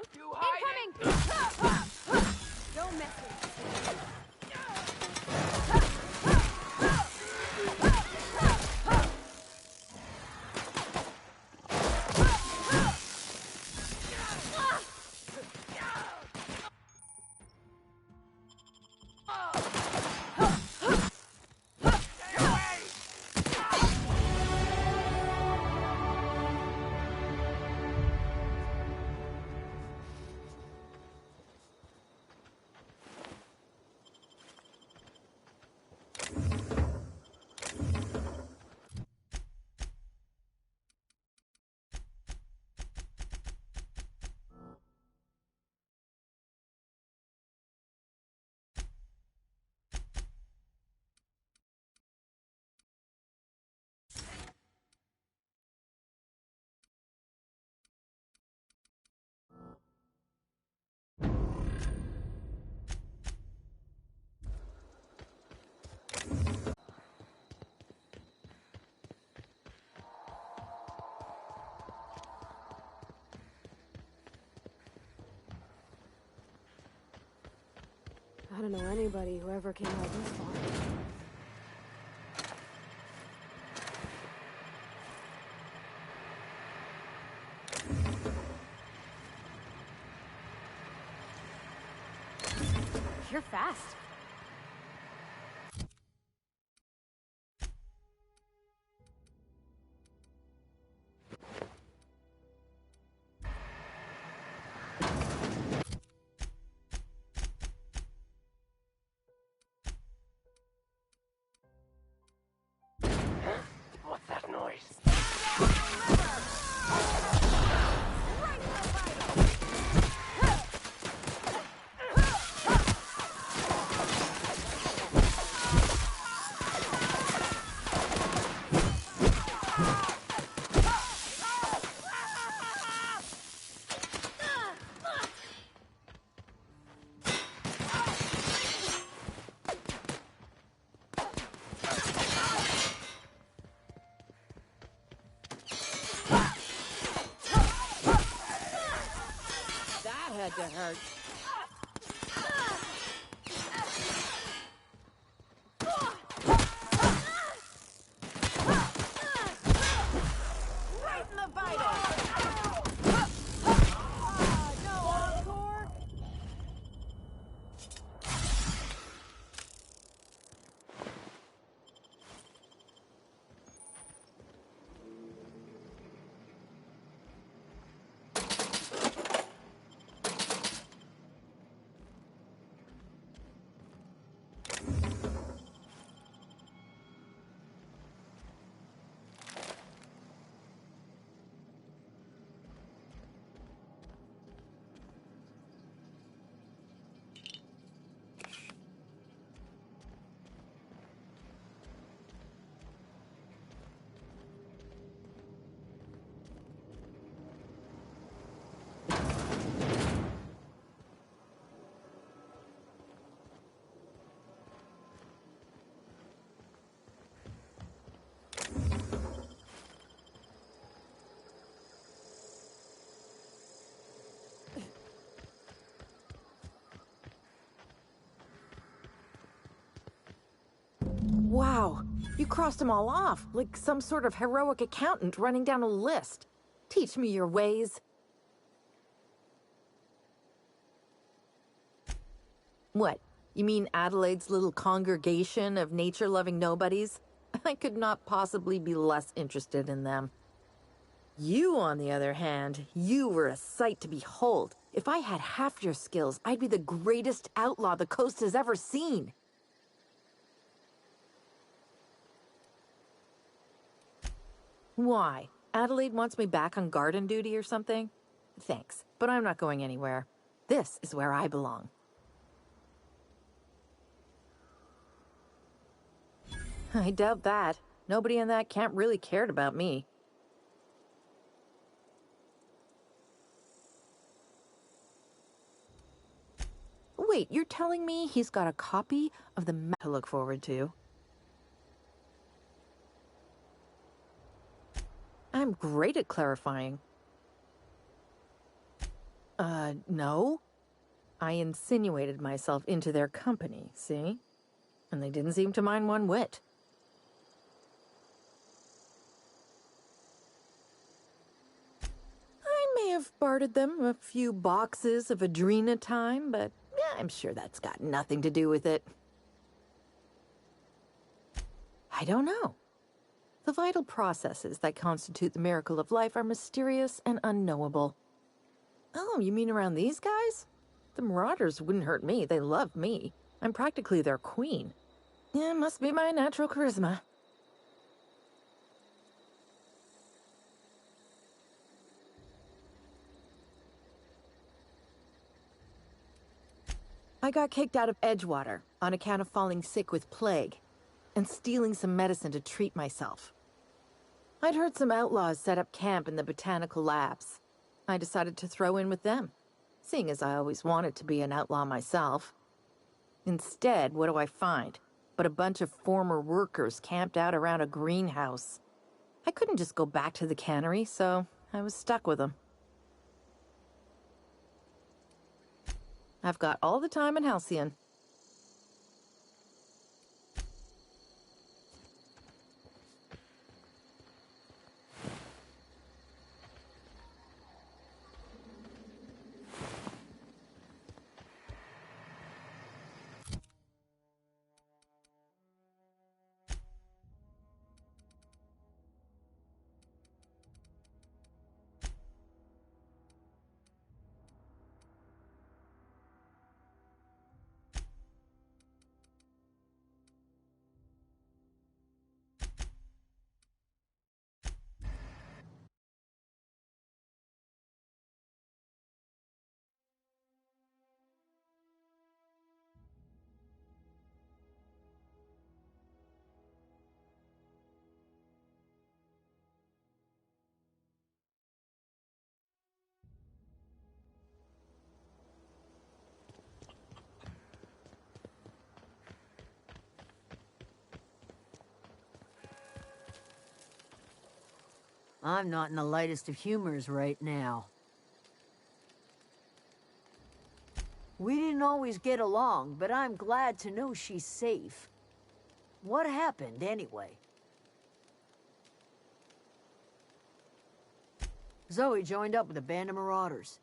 Incoming! Don't mess with me. I don't know anybody who ever came out this far. You're fast. What's that noise? Had to hurt. Right in the vital! No encore? Wow, you crossed them all off, like some sort of heroic accountant running down a list. Teach me your ways. What, you mean Adelaide's little congregation of nature-loving nobodies? I could not possibly be less interested in them. You, on the other hand, you were a sight to behold. If I had half your skills, I'd be the greatest outlaw the coast has ever seen. Why? Adelaide wants me back on garden duty or something? Thanks, but I'm not going anywhere. This is where I belong. I doubt that. Nobody in that camp really cared about me. Wait, you're telling me he's got a copy of the map to look forward to? I'm great at clarifying. No. I insinuated myself into their company, see? And they didn't seem to mind one whit. I may have bartered them a few boxes of Adrena time, but yeah, I'm sure that's got nothing to do with it. I don't know. The vital processes that constitute the miracle of life are mysterious and unknowable. Oh, you mean around these guys? The Marauders wouldn't hurt me. They love me. I'm practically their queen. Yeah, must be my natural charisma. I got kicked out of Edgewater on account of falling sick with plague and stealing some medicine to treat myself. I'd heard some outlaws set up camp in the botanical labs. I decided to throw in with them, seeing as I always wanted to be an outlaw myself. Instead, what do I find but a bunch of former workers camped out around a greenhouse? I couldn't just go back to the cannery, so I was stuck with them. I've got all the time in Halcyon. I'm not in the lightest of humors right now. We didn't always get along, but I'm glad to know she's safe. What happened, anyway? Zoe joined up with a band of marauders.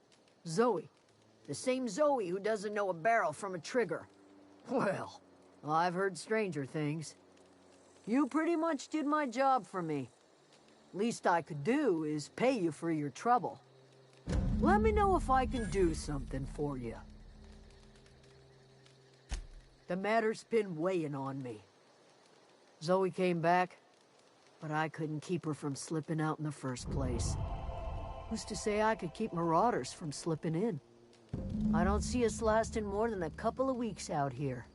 Zoe. The same Zoe who doesn't know a barrel from a trigger. Well, I've heard stranger things. You pretty much did my job for me. Least I could do is pay you for your trouble. Let me know if I can do something for you. The matter's been weighing on me. Zoe came back, but I couldn't keep her from slipping out in the first place. Who's to say I could keep marauders from slipping in? I don't see us lasting more than a couple of weeks out here.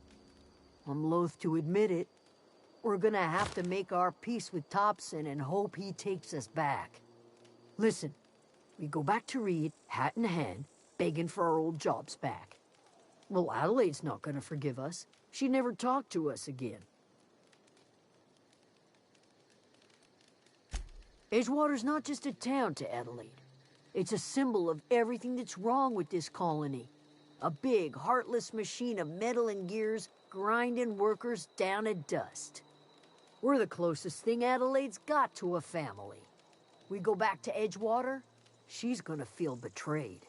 I'm loath to admit it. We're gonna have to make our peace with Thompson and hope he takes us back. Listen, we go back to Reed, hat in hand, begging for our old jobs back. Well, Adelaide's not gonna forgive us. She never talked to us again. Edgewater's not just a town to Adelaide. It's a symbol of everything that's wrong with this colony. A big, heartless machine of metal and gears grinding workers down to dust. We're the closest thing Adelaide's got to a family. We go back to Edgewater, she's gonna feel betrayed.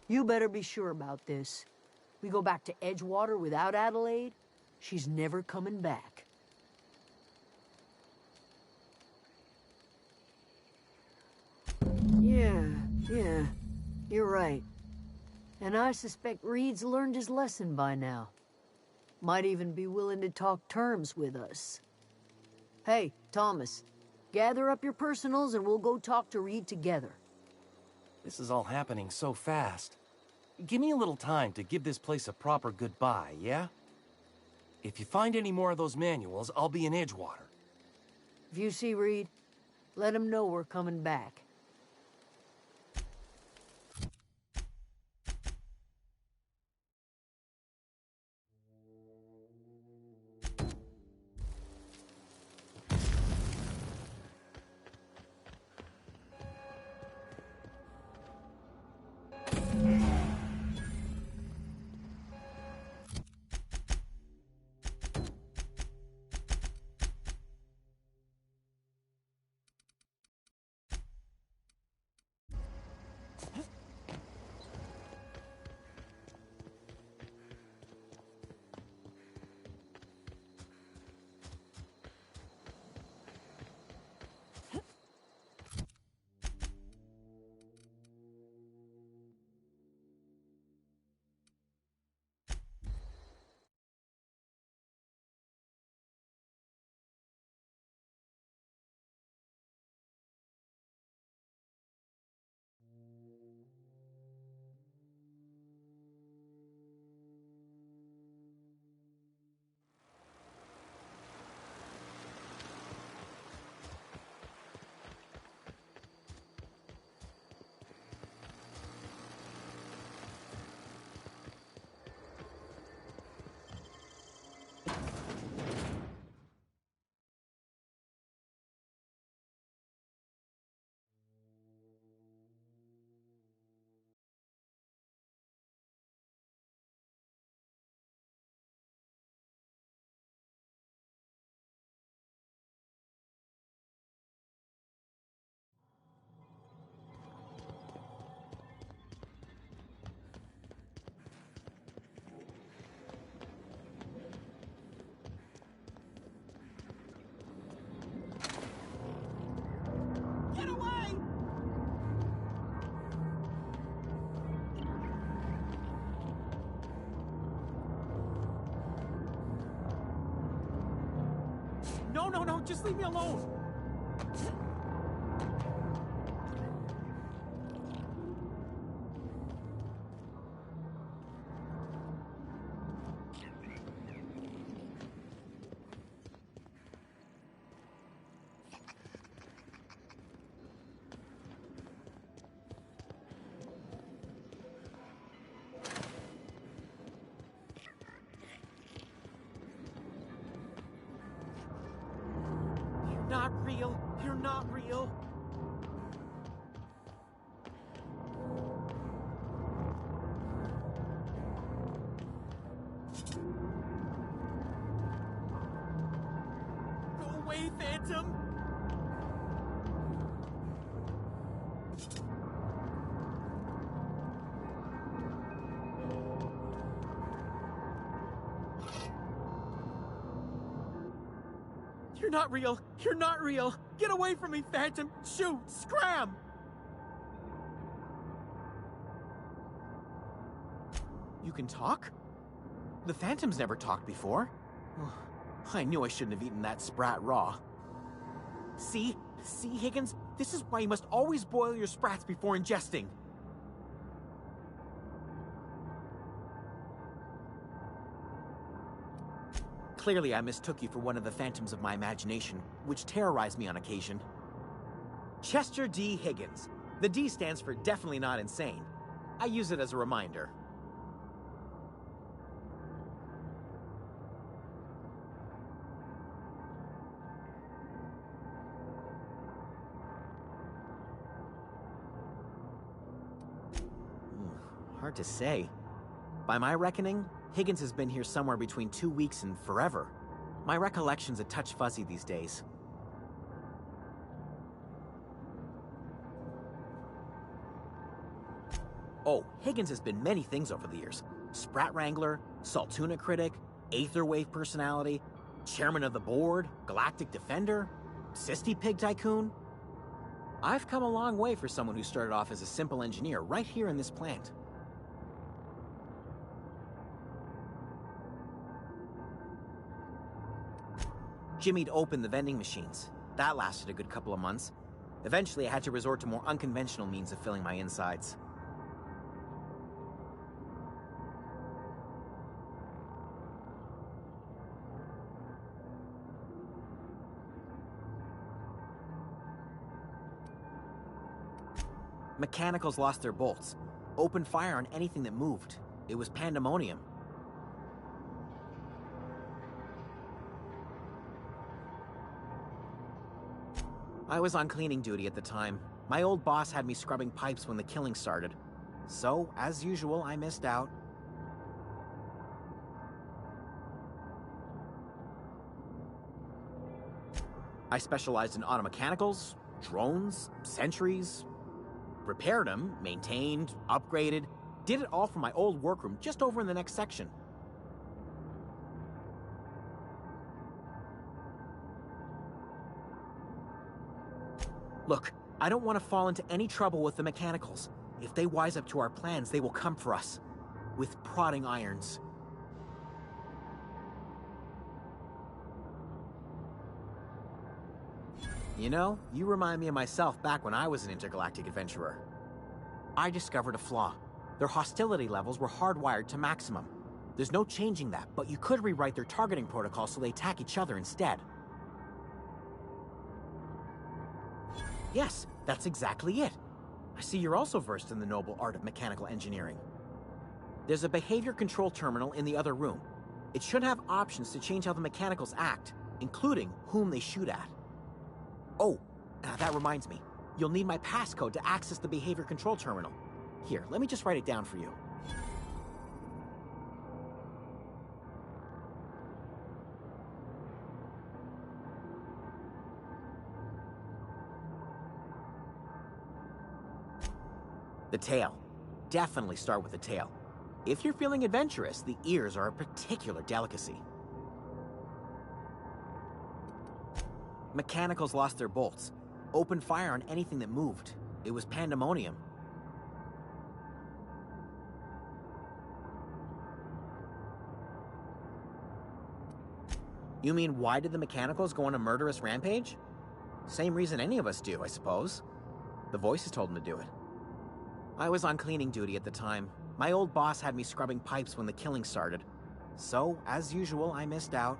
You better be sure about this. We go back to Edgewater without Adelaide, she's never coming back. Yeah, you're right. And I suspect Reed's learned his lesson by now. Might even be willing to talk terms with us. Hey, Thomas, gather up your personals and we'll go talk to Reed together. This is all happening so fast. Give me a little time to give this place a proper goodbye, yeah? If you find any more of those manuals, I'll be in Edgewater. If you see Reed, let him know we're coming back. No, no, no, just leave me alone! Not real. You're not real. Go away, Phantom! You're not real. You're not real. Get away from me, Phantom. Shoot. Scram. You can talk? The Phantom's never talked before. I knew I shouldn't have eaten that sprat raw. See? See, Higgins? This is why you must always boil your sprats before ingesting. Clearly, I mistook you for one of the phantoms of my imagination, which terrorized me on occasion. Chester D. Higgins. The D stands for definitely not insane. I use it as a reminder. Hard to say. By my reckoning, Higgins has been here somewhere between 2 weeks and forever. My recollection's a touch fuzzy these days. Oh, Higgins has been many things over the years. Sprat Wrangler, Saltuna critic, Aetherwave personality, chairman of the board, Galactic Defender, Sisty Pig Tycoon. I've come a long way for someone who started off as a simple engineer right here in this plant. Jimmy'd opened the vending machines. That lasted a good couple of months. Eventually, I had to resort to more unconventional means of filling my insides. Mechanicals lost their bolts. Opened fire on anything that moved. It was pandemonium. I was on cleaning duty at the time. My old boss had me scrubbing pipes when the killing started. So, as usual, I missed out. I specialized in automechanicals, drones, sentries, repaired them, maintained, upgraded, did it all from my old workroom just over in the next section. Look, I don't want to fall into any trouble with the mechanicals. If they wise up to our plans, they will come for us. With prodding irons. You know, you remind me of myself back when I was an intergalactic adventurer. I discovered a flaw. Their hostility levels were hardwired to maximum. There's no changing that, but you could rewrite their targeting protocol so they attack each other instead. Yes, that's exactly it. I see you're also versed in the noble art of mechanical engineering. There's a behavior control terminal in the other room. It should have options to change how the mechanicals act, including whom they shoot at. Oh, that reminds me. You'll need my passcode to access the behavior control terminal. Here, let me just write it down for you. The tail. Definitely start with the tail. If you're feeling adventurous, the ears are a particular delicacy. Mechanicals lost their bolts. Opened fire on anything that moved. It was pandemonium. You mean, why did the Mechanicals go on a murderous rampage? Same reason any of us do, I suppose. The voices told them to do it. I was on cleaning duty at the time. My old boss had me scrubbing pipes when the killing started. So, as usual, I missed out.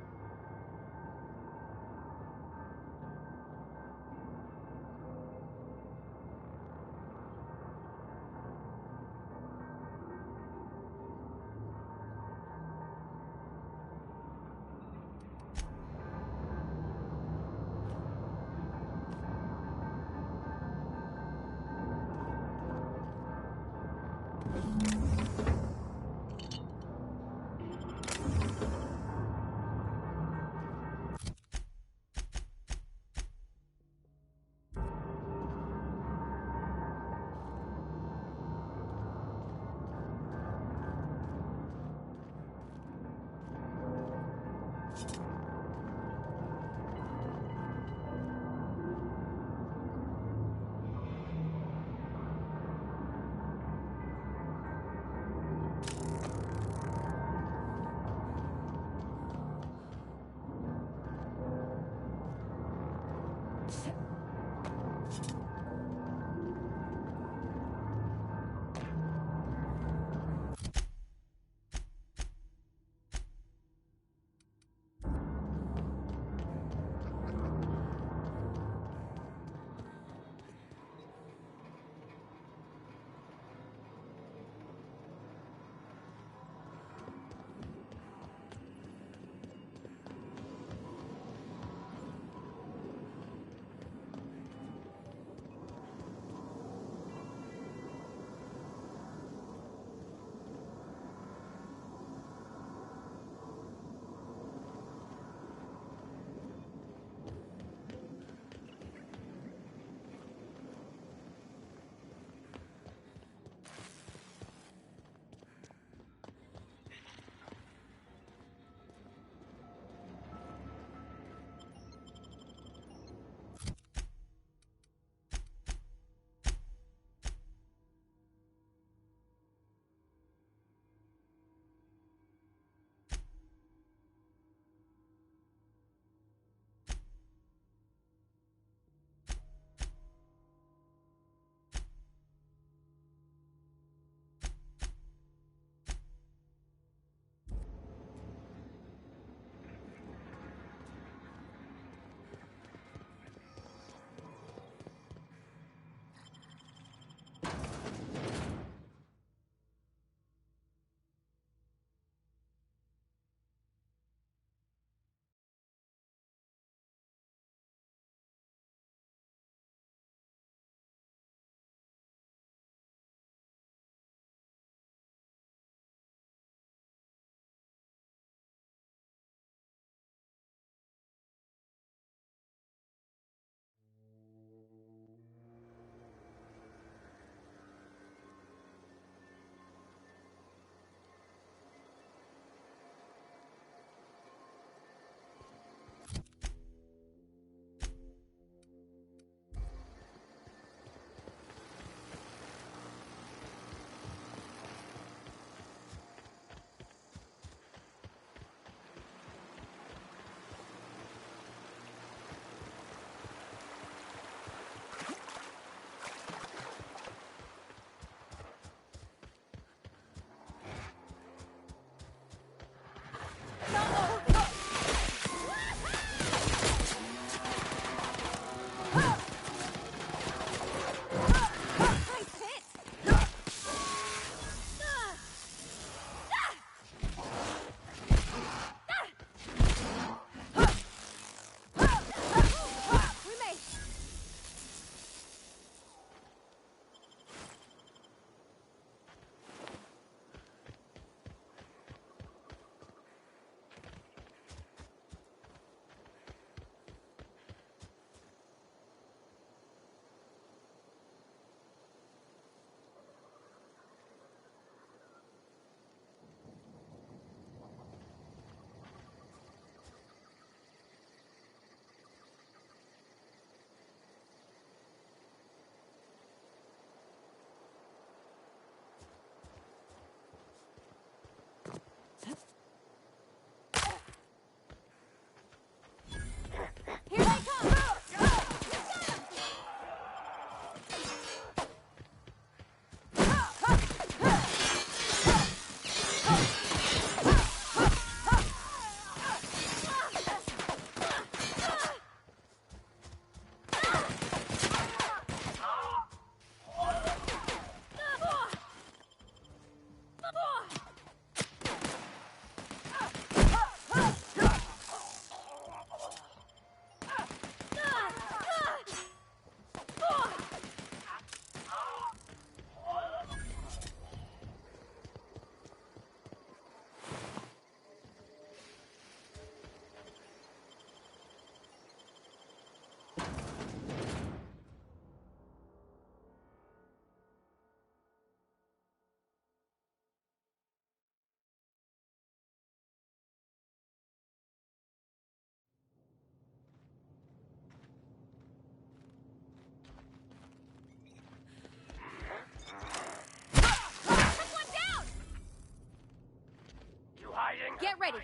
Get ready.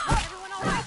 Everyone all right?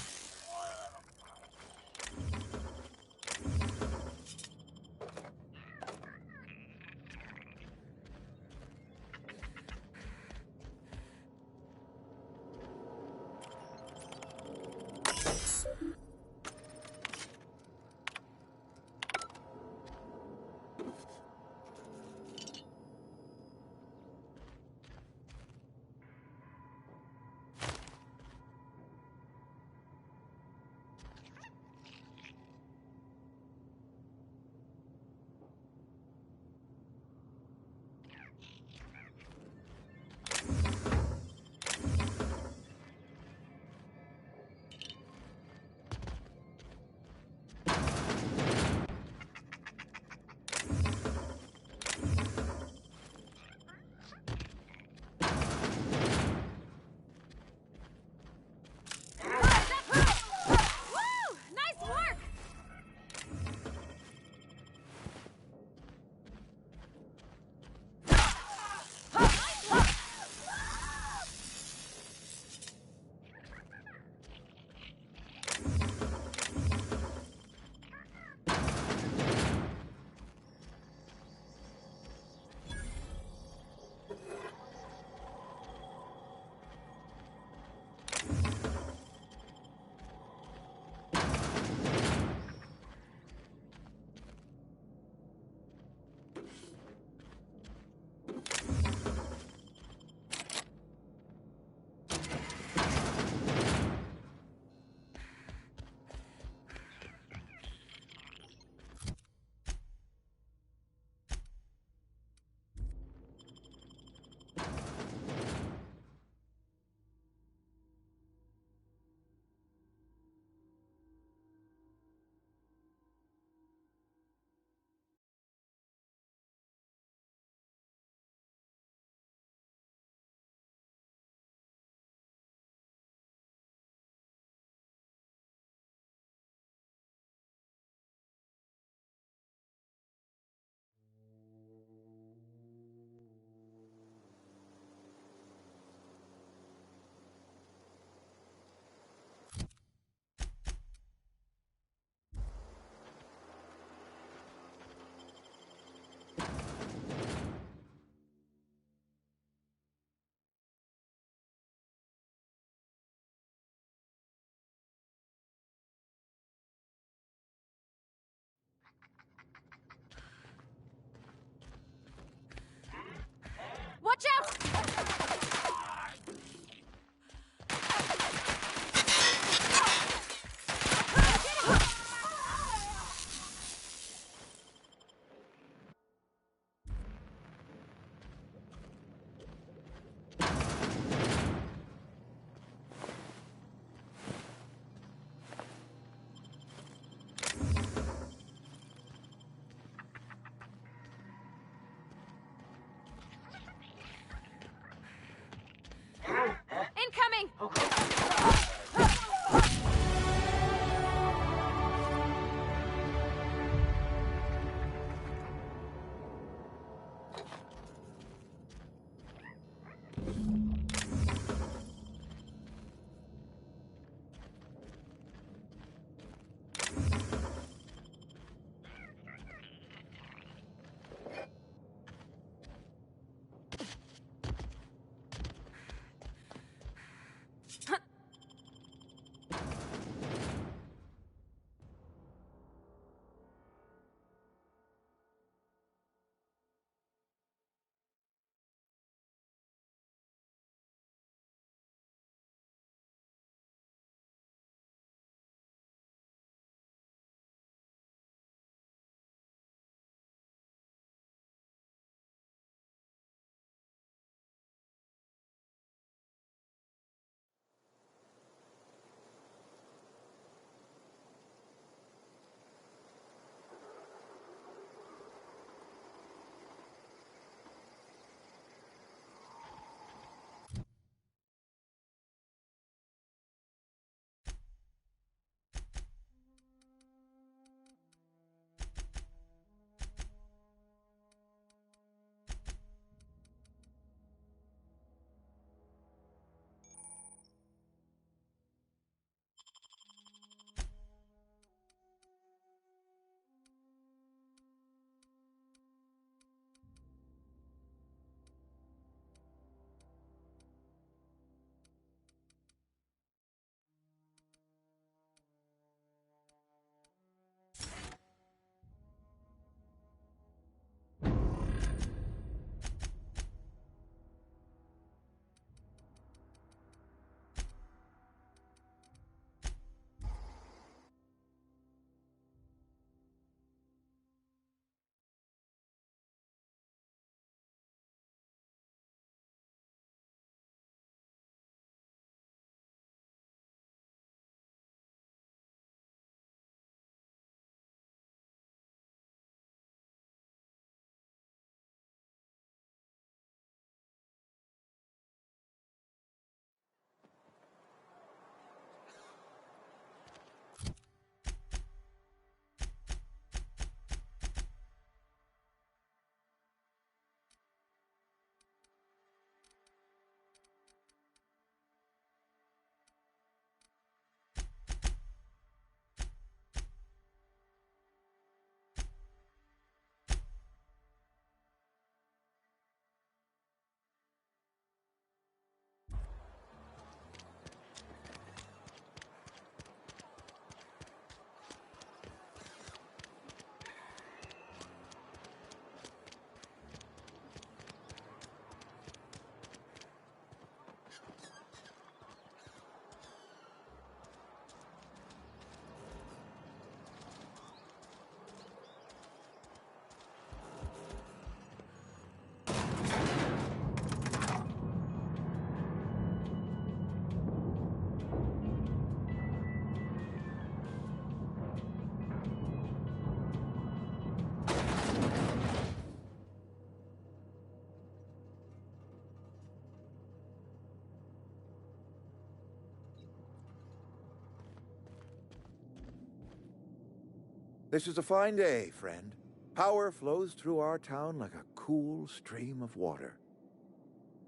This is a fine day, friend. Power flows through our town like a cool stream of water.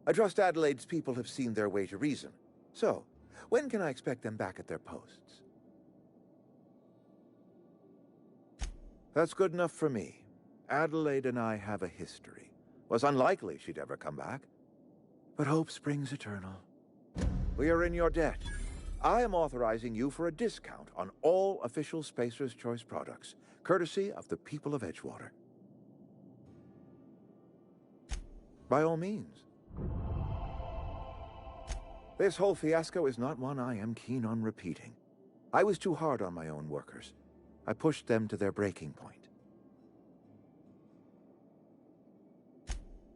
I trust Adelaide's people have seen their way to reason. So, when can I expect them back at their posts? That's good enough for me. Adelaide and I have a history. Was unlikely she'd ever come back. But hope springs eternal. We are in your debt. I am authorizing you for a discount on all official Spacer's Choice products, courtesy of the people of Edgewater. By all means. This whole fiasco is not one I am keen on repeating. I was too hard on my own workers. I pushed them to their breaking point.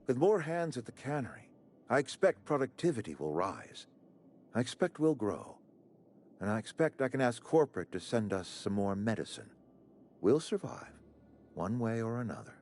With more hands at the cannery, I expect productivity will rise. I expect we'll grow. And I expect I can ask corporate to send us some more medicine. We'll survive, one way or another.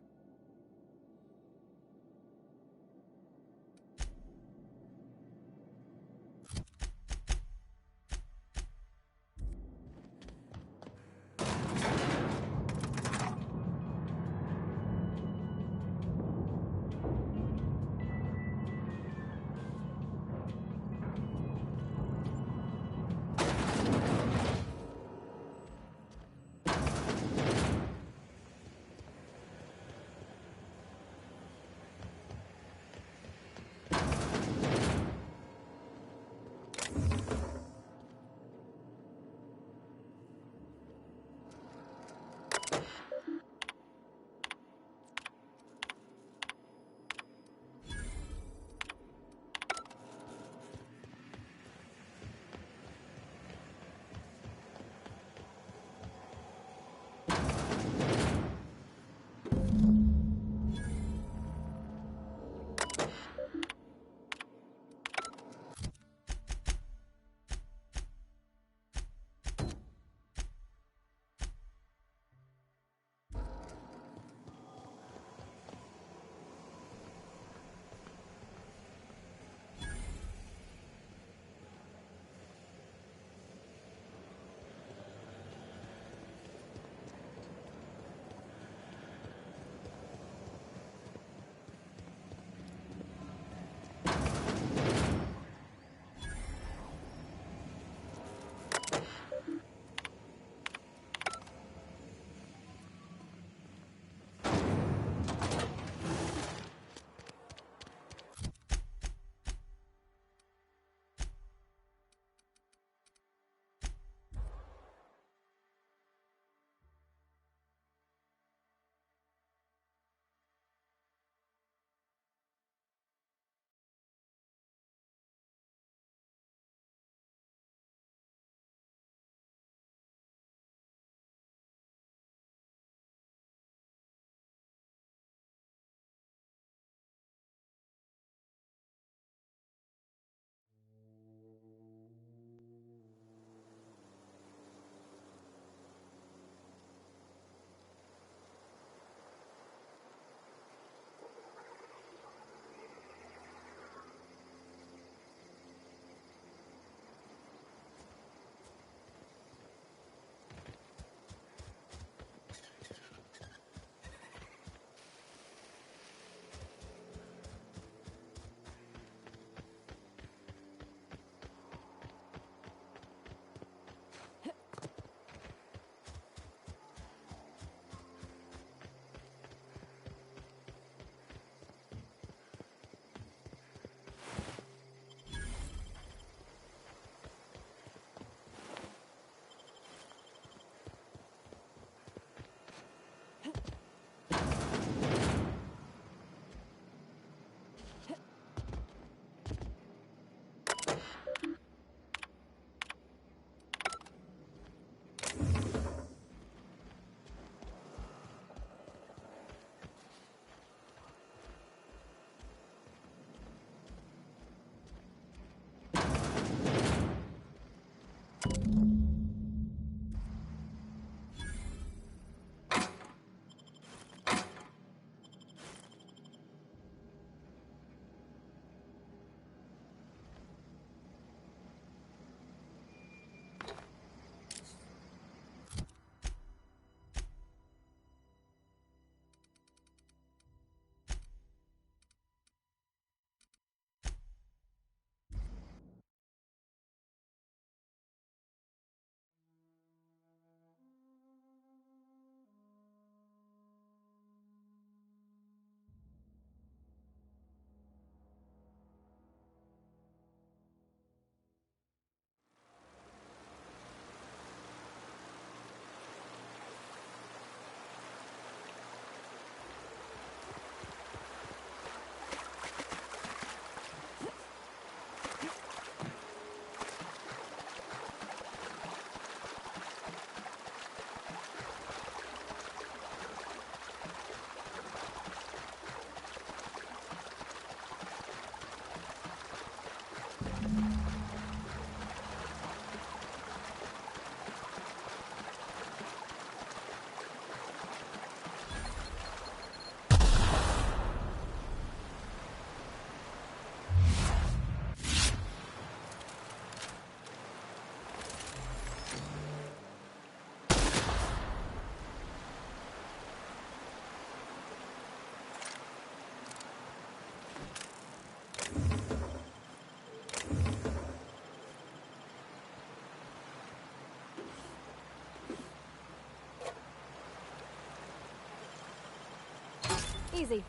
Easy.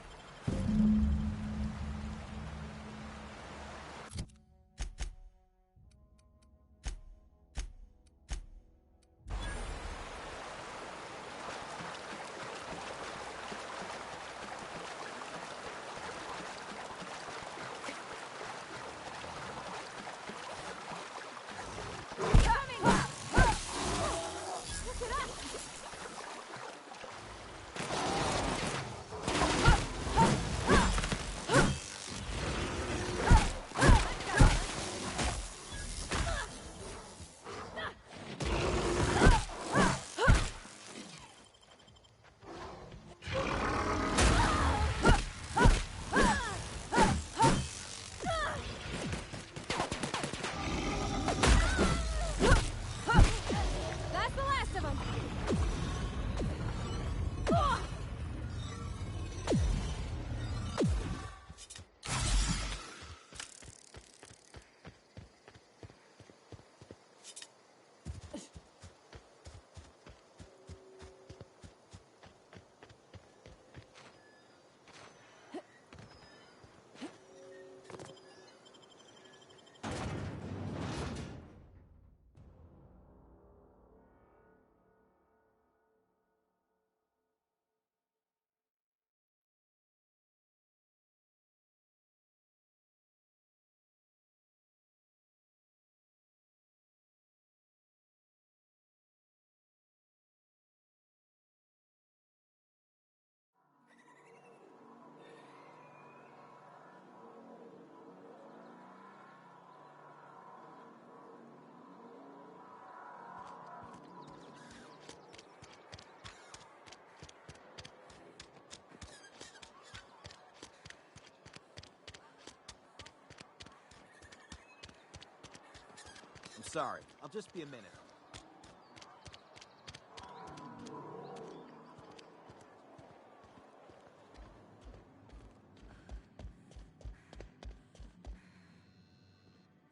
That's the last of them. I'm sorry. I'll just be a minute.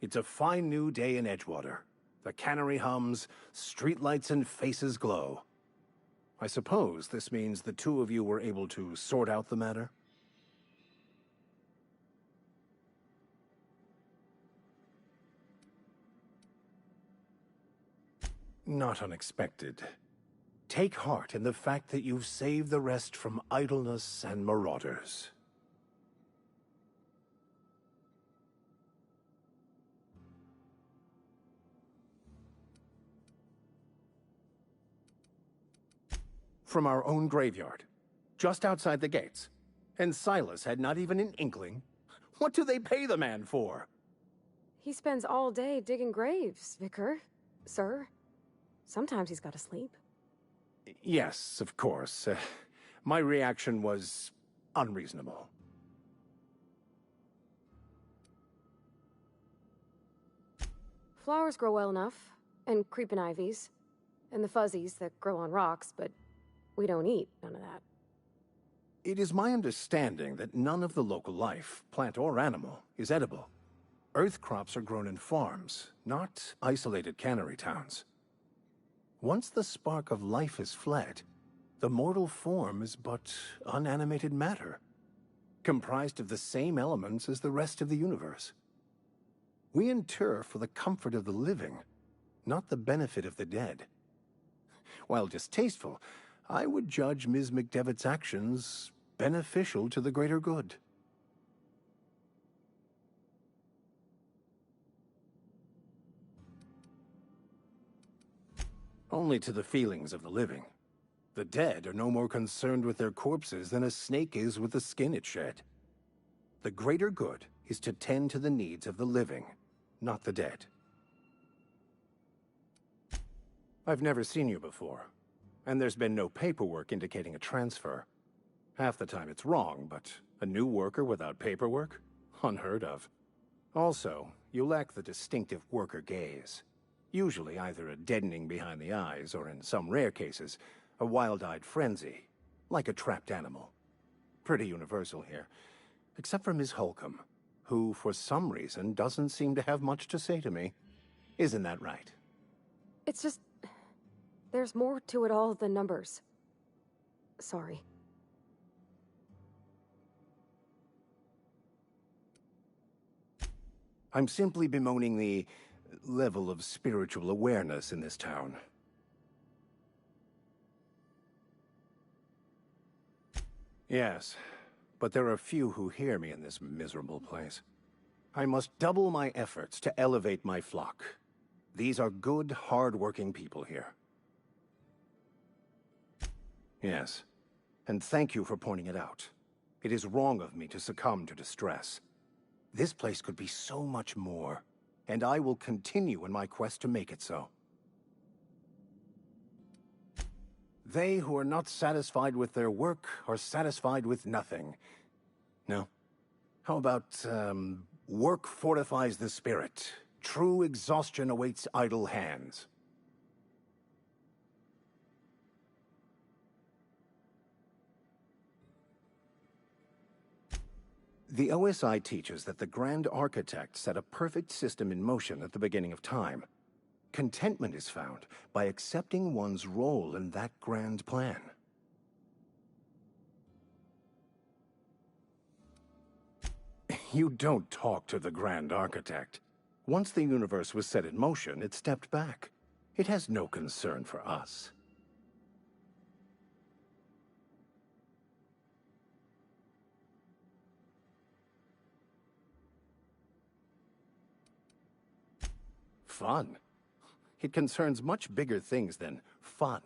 It's a fine new day in Edgewater. The cannery hums, streetlights and faces glow. I suppose this means the two of you were able to sort out the matter? Not unexpected. Take heart in the fact that you've saved the rest from idleness and marauders. From our own graveyard, just outside the gates. And Silas had not even an inkling. What do they pay the man for? He spends all day digging graves, Vicar. Sir. Sometimes he's got to sleep. Yes, of course. My reaction was unreasonable. Flowers grow well enough, and creeping ivies, and the fuzzies that grow on rocks, but we don't eat none of that. It is my understanding that none of the local life, plant or animal, is edible. Earth crops are grown in farms, not isolated cannery towns. Once the spark of life is fled, the mortal form is but unanimated matter, comprised of the same elements as the rest of the universe. We inter for the comfort of the living, not the benefit of the dead. While distasteful, I would judge Ms. McDevitt's actions beneficial to the greater good. Only to the feelings of the living. The dead are no more concerned with their corpses than a snake is with the skin it shed. The greater good is to tend to the needs of the living, not the dead. I've never seen you before, and there's been no paperwork indicating a transfer. Half the time it's wrong, but a new worker without paperwork? Unheard of. Also, you lack the distinctive worker gaze. Usually either a deadening behind the eyes, or in some rare cases, a wild-eyed frenzy, like a trapped animal. Pretty universal here, except for Miss Holcomb, who for some reason doesn't seem to have much to say to me. Isn't that right? It's just... there's more to it all than numbers. Sorry. I'm simply bemoaning the level of spiritual awareness in this town. Yes, but there are few who hear me in this miserable place. I must double my efforts to elevate my flock. These are good, hard-working people here. Yes, and thank you for pointing it out. It is wrong of me to succumb to distress. This place could be so much more, and I will continue in my quest to make it so. They who are not satisfied with their work are satisfied with nothing. No? How about, work fortifies the spirit. True exhaustion awaits idle hands. The OSI teaches that the Grand Architect set a perfect system in motion at the beginning of time. Contentment is found by accepting one's role in that grand plan. You don't talk to the Grand Architect. Once the universe was set in motion, it stepped back. It has no concern for us. Fun? It concerns much bigger things than fun.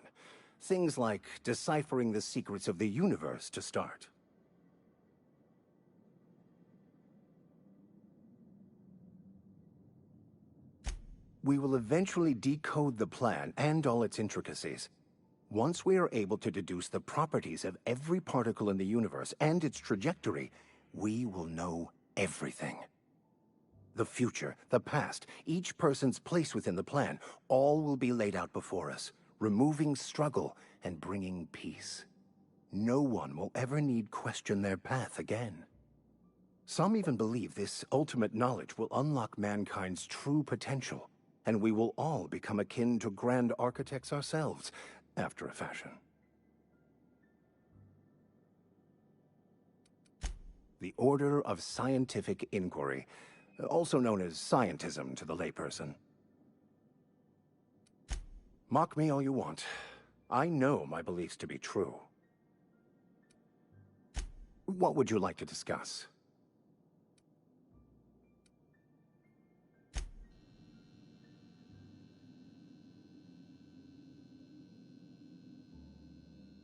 Things like deciphering the secrets of the universe to start. We will eventually decode the plan and all its intricacies. Once we are able to deduce the properties of every particle in the universe and its trajectory, we will know everything. The future, the past, each person's place within the plan, all will be laid out before us, removing struggle and bringing peace. No one will ever need question their path again. Some even believe this ultimate knowledge will unlock mankind's true potential, and we will all become akin to grand architects ourselves, after a fashion. The Order of Scientific Inquiry, also known as scientism to the layperson. Mock me all you want. I know my beliefs to be true. What would you like to discuss?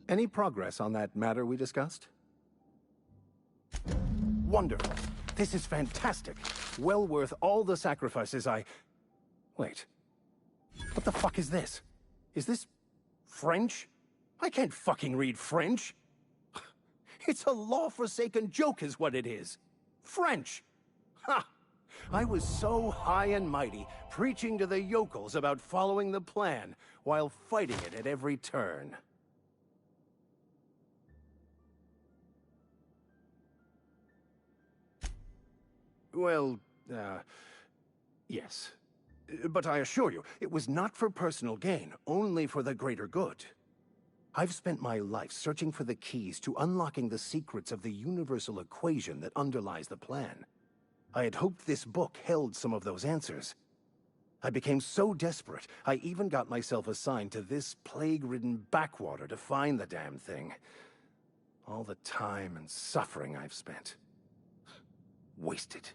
Any progress on that matter we discussed? Wonderful. This is fantastic. Well worth all the sacrifices I... Wait. What the fuck is this? Is this... French? I can't fucking read French. It's a law-forsaken joke is what it is. French. Ha! I was so high and mighty, preaching to the yokels about following the plan, while fighting it at every turn. Well, yes. But I assure you, it was not for personal gain, only for the greater good. I've spent my life searching for the keys to unlocking the secrets of the universal equation that underlies the plan. I had hoped this book held some of those answers. I became so desperate, I even got myself assigned to this plague-ridden backwater to find the damn thing. All the time and suffering I've spent. Wasted.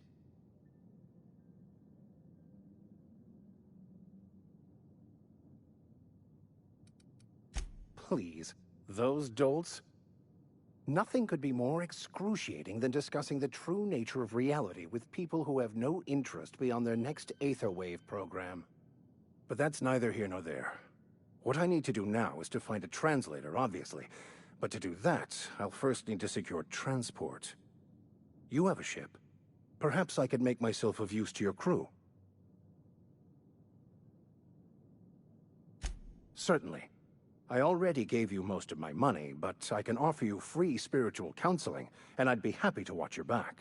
Please, those dolts? Nothing could be more excruciating than discussing the true nature of reality with people who have no interest beyond their next Aetherwave program. But that's neither here nor there. What I need to do now is to find a translator, obviously. But to do that, I'll first need to secure transport. You have a ship. Perhaps I could make myself of use to your crew. Certainly. I already gave you most of my money, but I can offer you free spiritual counseling, and I'd be happy to watch your back.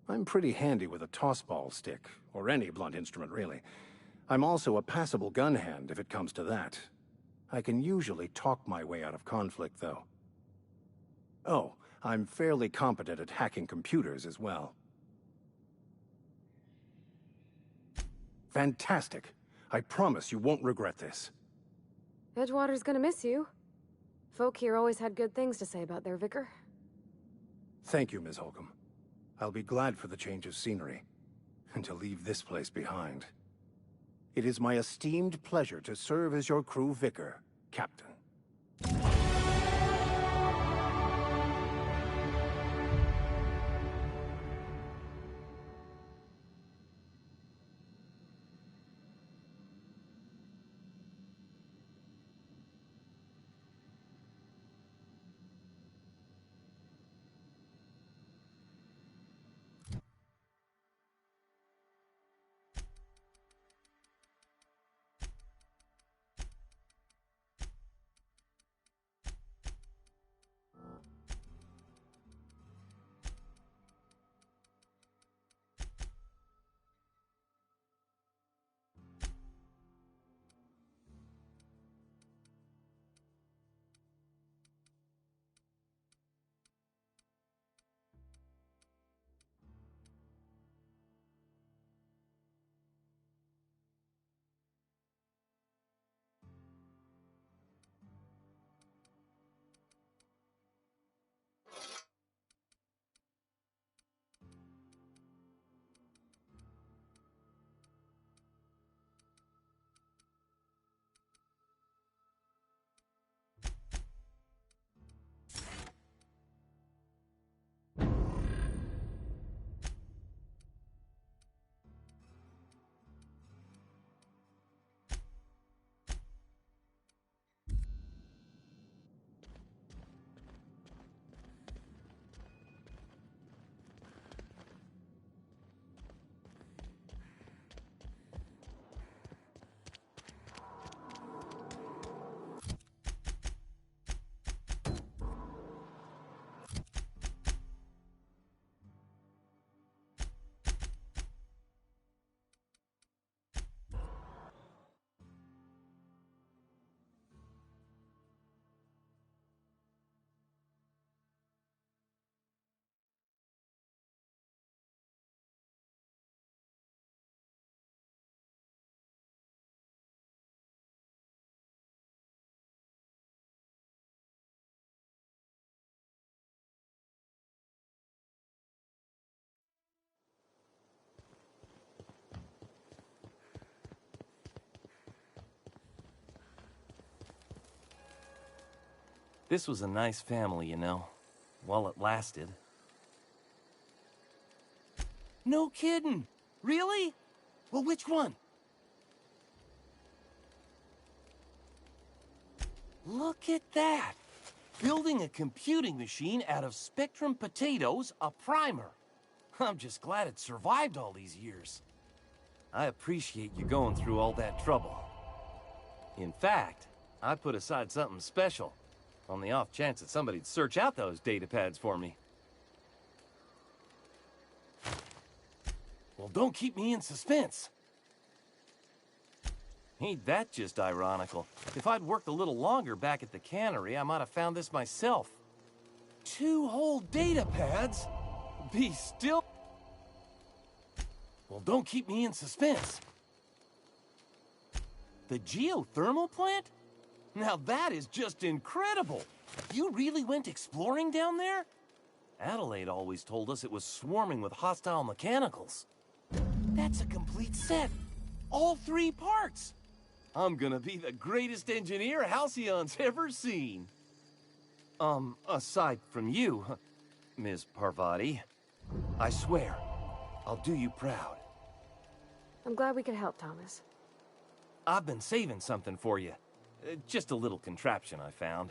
I'm pretty handy with a tossball stick, or any blunt instrument, really. I'm also a passable gun hand, if it comes to that. I can usually talk my way out of conflict, though. Oh, I'm fairly competent at hacking computers as well. Fantastic. I promise you won't regret this. Edgewater's gonna miss you. Folk here always had good things to say about their vicar. Thank you, Ms. Holcomb. I'll be glad for the change of scenery, and to leave this place behind. It is my esteemed pleasure to serve as your crew vicar, Captain. This was a nice family, you know, while it lasted. No kidding! Really? Well, which one? Look at that! Building a computing machine out of Spectrum potatoes, a primer. I'm just glad it survived all these years. I appreciate you going through all that trouble. In fact, I put aside something special, on the off chance that somebody'd search out those data pads for me. Well, don't keep me in suspense. Ain't that just ironical? If I'd worked a little longer back at the cannery, I might have found this myself. 2 whole data pads? Be still. Well, don't keep me in suspense. The geothermal plant? Now that is just incredible! You really went exploring down there? Adelaide always told us it was swarming with hostile mechanicals. That's a complete set! All 3 parts! I'm gonna be the greatest engineer Halcyon's ever seen. Aside from you, Ms. Parvati, I swear, I'll do you proud. I'm glad we could help, Thomas. I've been saving something for you. Just a little contraption I found.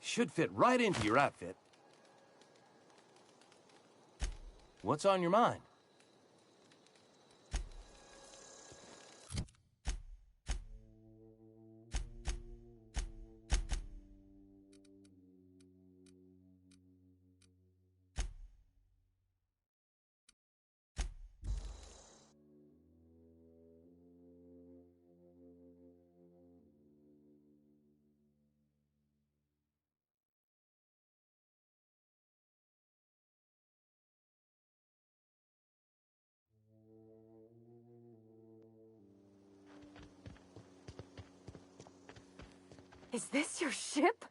Should fit right into your outfit. What's on your mind? Is this your ship?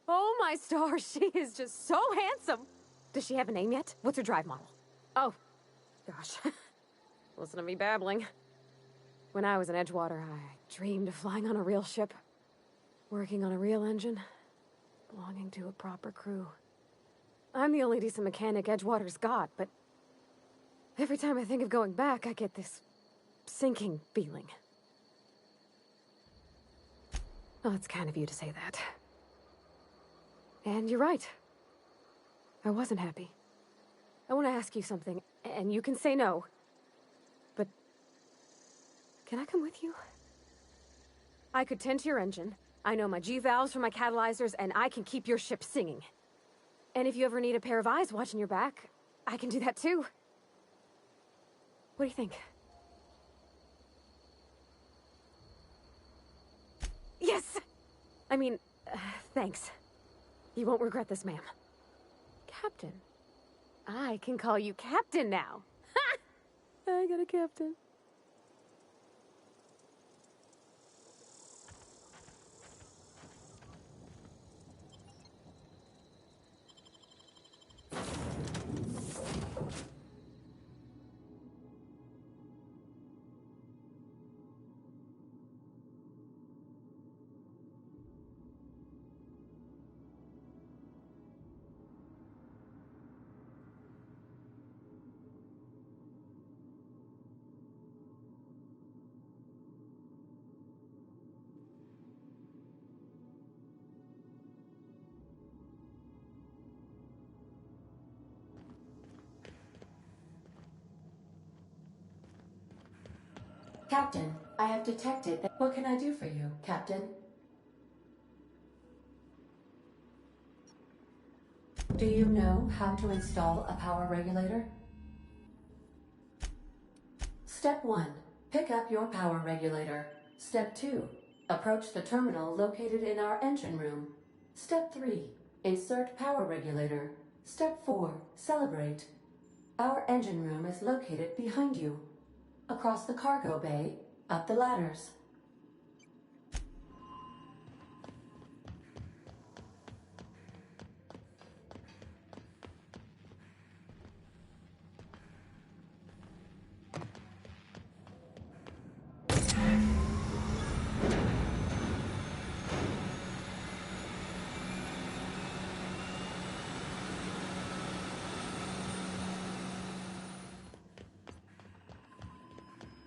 Oh my stars, she is just so handsome. Does she have a name yet? What's her drive model? Oh, gosh. Listen to me babbling. When I was in Edgewater, I dreamed of flying on a real ship, working on a real engine, belonging to a proper crew. I'm the only decent mechanic Edgewater's got, but every time I think of going back, I get this sinking feeling. Well, it's kind of you to say that. And you're right. I wasn't happy. I want to ask you something, and you can say no. But can I come with you? I could tend to your engine. I know my G-valves from my catalyzers, and I can keep your ship singing. And if you ever need a pair of eyes watching your back, I can do that too. What do you think? Yes! I mean, thanks. You won't regret this, ma'am. Captain. I can call you Captain now. Ha! I got a captain. Captain, I have detected that. What can I do for you, Captain? Do you know how to install a power regulator? Step 1. Pick up your power regulator. Step 2. Approach the terminal located in our engine room. Step 3. Insert power regulator. Step 4. Celebrate. Our engine room is located behind you. Across the cargo bay, up the ladders.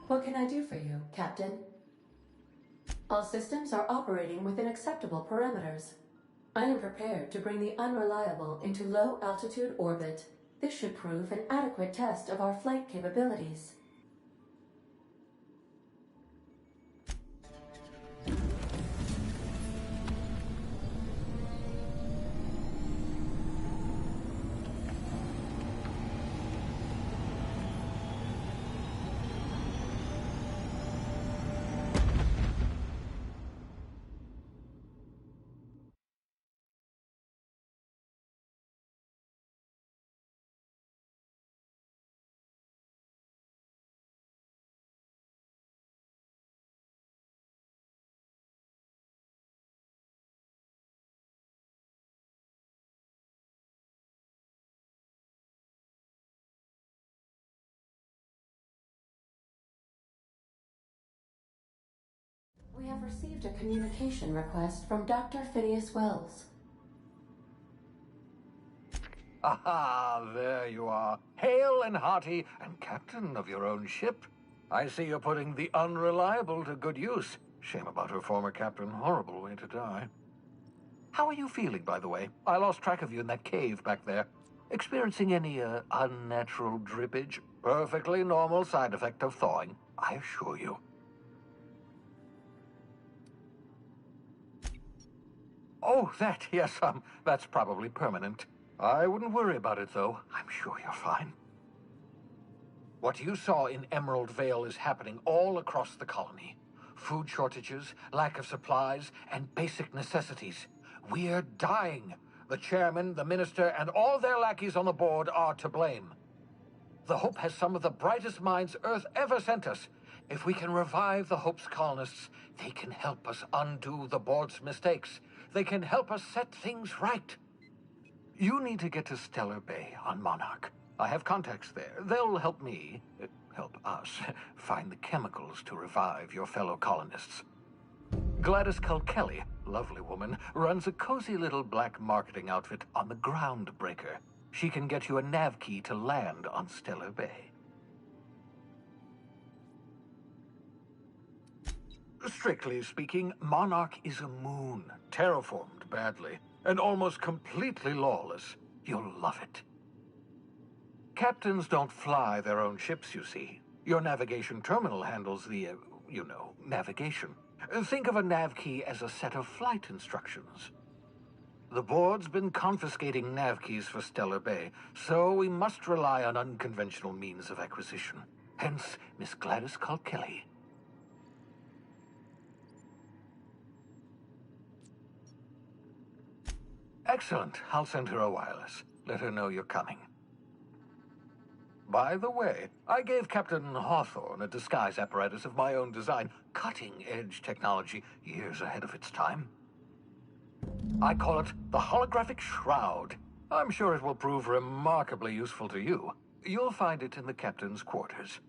What can I do for you, Captain? All systems are operating within acceptable parameters. I am prepared to bring the Unreliable into low-altitude orbit. This should prove an adequate test of our flight capabilities. We have received a communication request from Dr. Phineas Wells. Aha, there you are. Hale and hearty, and captain of your own ship. I see you're putting the Unreliable to good use. Shame about her former captain. Horrible way to die. How are you feeling, by the way? I lost track of you in that cave back there. Experiencing any, unnatural drippage? Perfectly normal side effect of thawing, I assure you. Oh, that, yes, that's probably permanent. I wouldn't worry about it, though. I'm sure you're fine. What you saw in Emerald Vale is happening all across the colony. Food shortages, lack of supplies, and basic necessities. We're dying. The chairman, the minister, and all their lackeys on the board are to blame. The Hope has some of the brightest minds Earth ever sent us, If we can revive the Hope's colonists, they can help us undo the board's mistakes. They can help us set things right. You need to get to Stellar Bay on Monarch. I have contacts there. They'll help me, help us, find the chemicals to revive your fellow colonists. Gladys Culkelly, lovely woman, runs a cozy little black marketing outfit on the Groundbreaker. She can get you a nav key to land on Stellar Bay. Strictly speaking, Monarch is a moon, terraformed badly, and almost completely lawless. You'll love it. Captains don't fly their own ships, you see. Your navigation terminal handles the, navigation. Think of a nav key as a set of flight instructions. The board's been confiscating nav keys for Stellar Bay, so we must rely on unconventional means of acquisition. Hence, Miss Gladys Culkelly. Excellent. I'll send her a wireless. Let her know you're coming. By the way, I gave Captain Hawthorne a disguise apparatus of my own design, cutting-edge technology years ahead of its time. I call it the Holographic Shroud. I'm sure it will prove remarkably useful to you. You'll find it in the captain's quarters.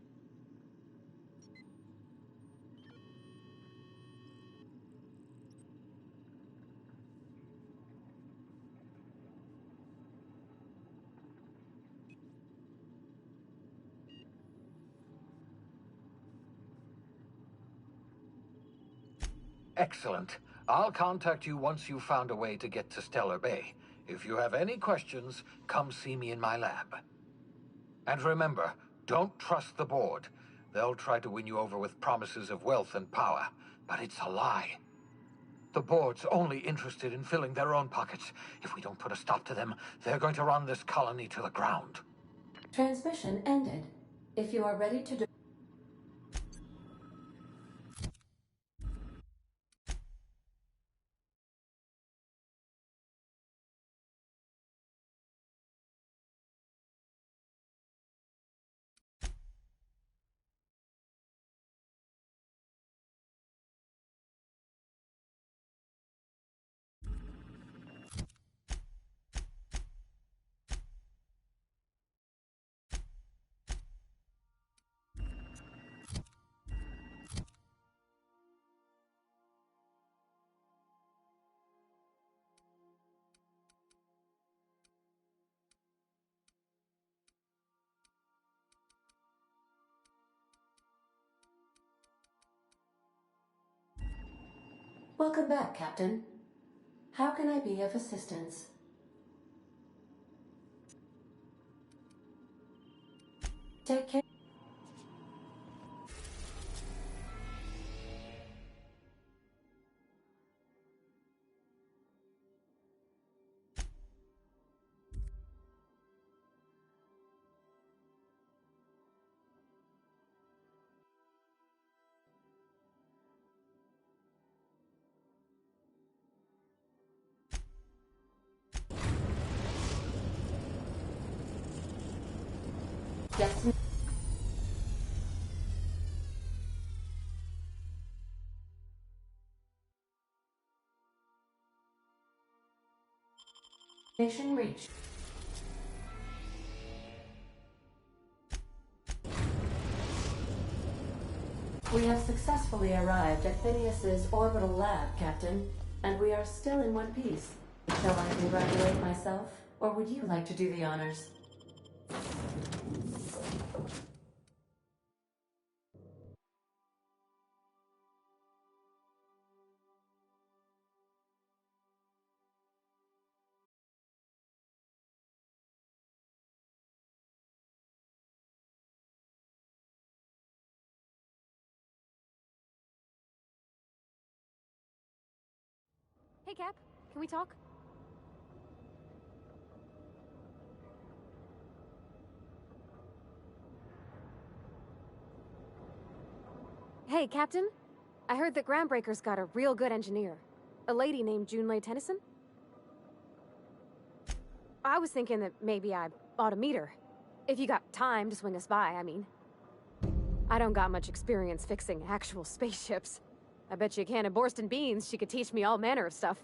Excellent. I'll contact you once you've found a way to get to Stellar Bay. If you have any questions, come see me in my lab. And remember, don't trust the board. They'll try to win you over with promises of wealth and power, but it's a lie. The board's only interested in filling their own pockets. If we don't put a stop to them, they're going to run this colony to the ground. Transmission ended. If you are ready to Welcome back, Captain. How can I be of assistance? Take care. Destination reached. We have successfully arrived at Phineas's orbital lab, Captain, and we are still in one piece. Shall I congratulate myself, or would you like to do the honors? Hey, Cap. Can we talk? Hey, Captain. I heard that Groundbreaker's got a real good engineer. A lady named Junlei Tennyson. I was thinking that maybe I ought to meet her. If you got time to swing us by, I mean. I don't got much experience fixing actual spaceships. I bet you a can of Borston beans she could teach me all manner of stuff.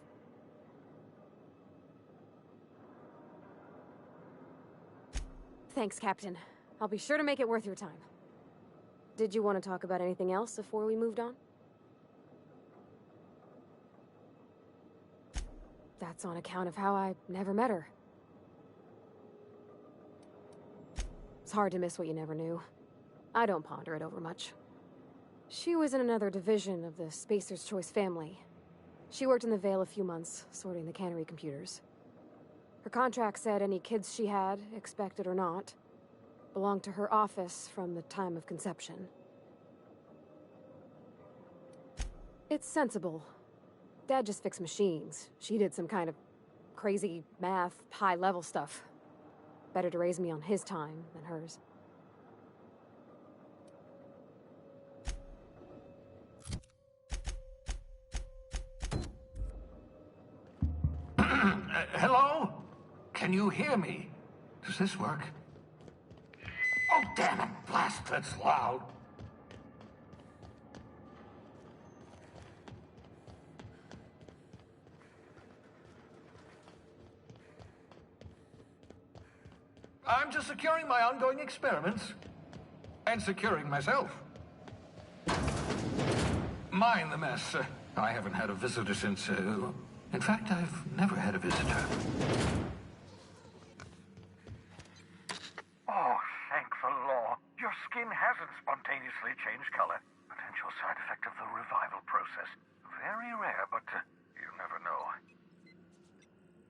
Thanks, Captain. I'll be sure to make it worth your time. Did you want to talk about anything else before we moved on? That's on account of how I never met her. It's hard to miss what you never knew. I don't ponder it over much. She was in another division of the Spacer's Choice family. She worked in the Vale a few months, sorting the cannery computers. Her contract said any kids she had, expected or not, belonged to her office from the time of conception. It's sensible. Dad just fixed machines. She did some kind of crazy math, high-level stuff. Better to raise me on his time than hers. Hello? Can you hear me? Does this work? Oh, damn it! Blast, that's loud. I'm just securing my ongoing experiments. And securing myself. Mind the mess. I haven't had a visitor since, in fact, I've never had a visitor. Oh, thank the law. Your skin hasn't spontaneously changed color. Potential side effect of the revival process. Very rare, but you never know.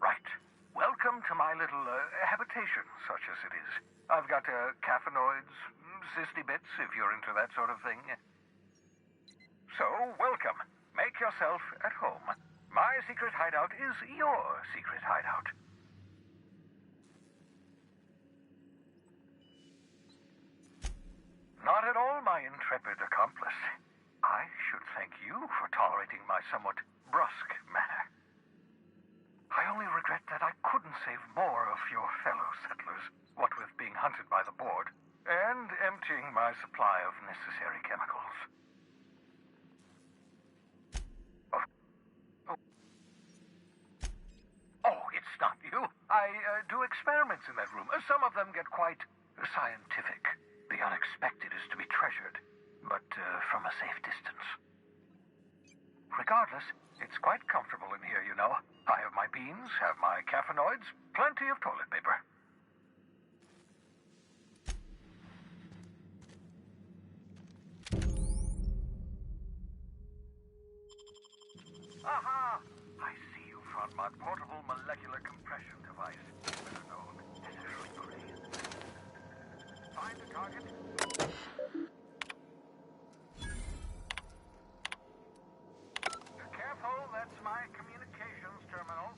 Right. Welcome to my little habitation, such as it is. I've got caffeinoids, cysty bits, if you're into that sort of thing. So, welcome. Make yourself at home. My secret hideout is your secret hideout. Not at all, my intrepid accomplice. I should thank you for tolerating my somewhat brusque manner. I only regret that I couldn't save more of your fellow settlers, what with being hunted by the board, and emptying my supply of necessary chemicals. Oh, it's not you. I do experiments in that room. Some of them get quite scientific. The unexpected is to be treasured, but from a safe distance. Regardless, it's quite comfortable in here, you know. I have my beans, have my caffeinoids, plenty of toilet paper. Aha! I see you found my portable molecular compression device, better known as a Shrewsbury. Find the target. Careful, that's my communications terminal.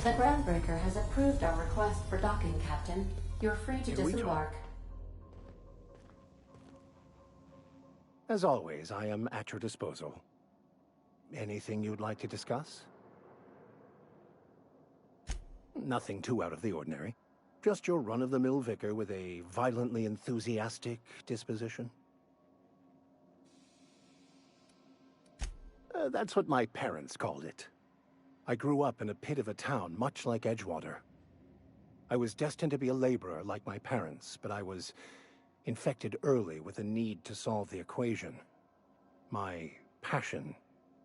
The Groundbreaker has approved our request for docking, Captain. You're free to disembark. As always, I am at your disposal. Anything you'd like to discuss? Nothing too out of the ordinary. Just your run-of-the-mill vicar with a violently enthusiastic disposition. That's what my parents called it. I grew up in a pit of a town, much like Edgewater. I was destined to be a laborer like my parents, but I was infected early with a need to solve the equation. My passion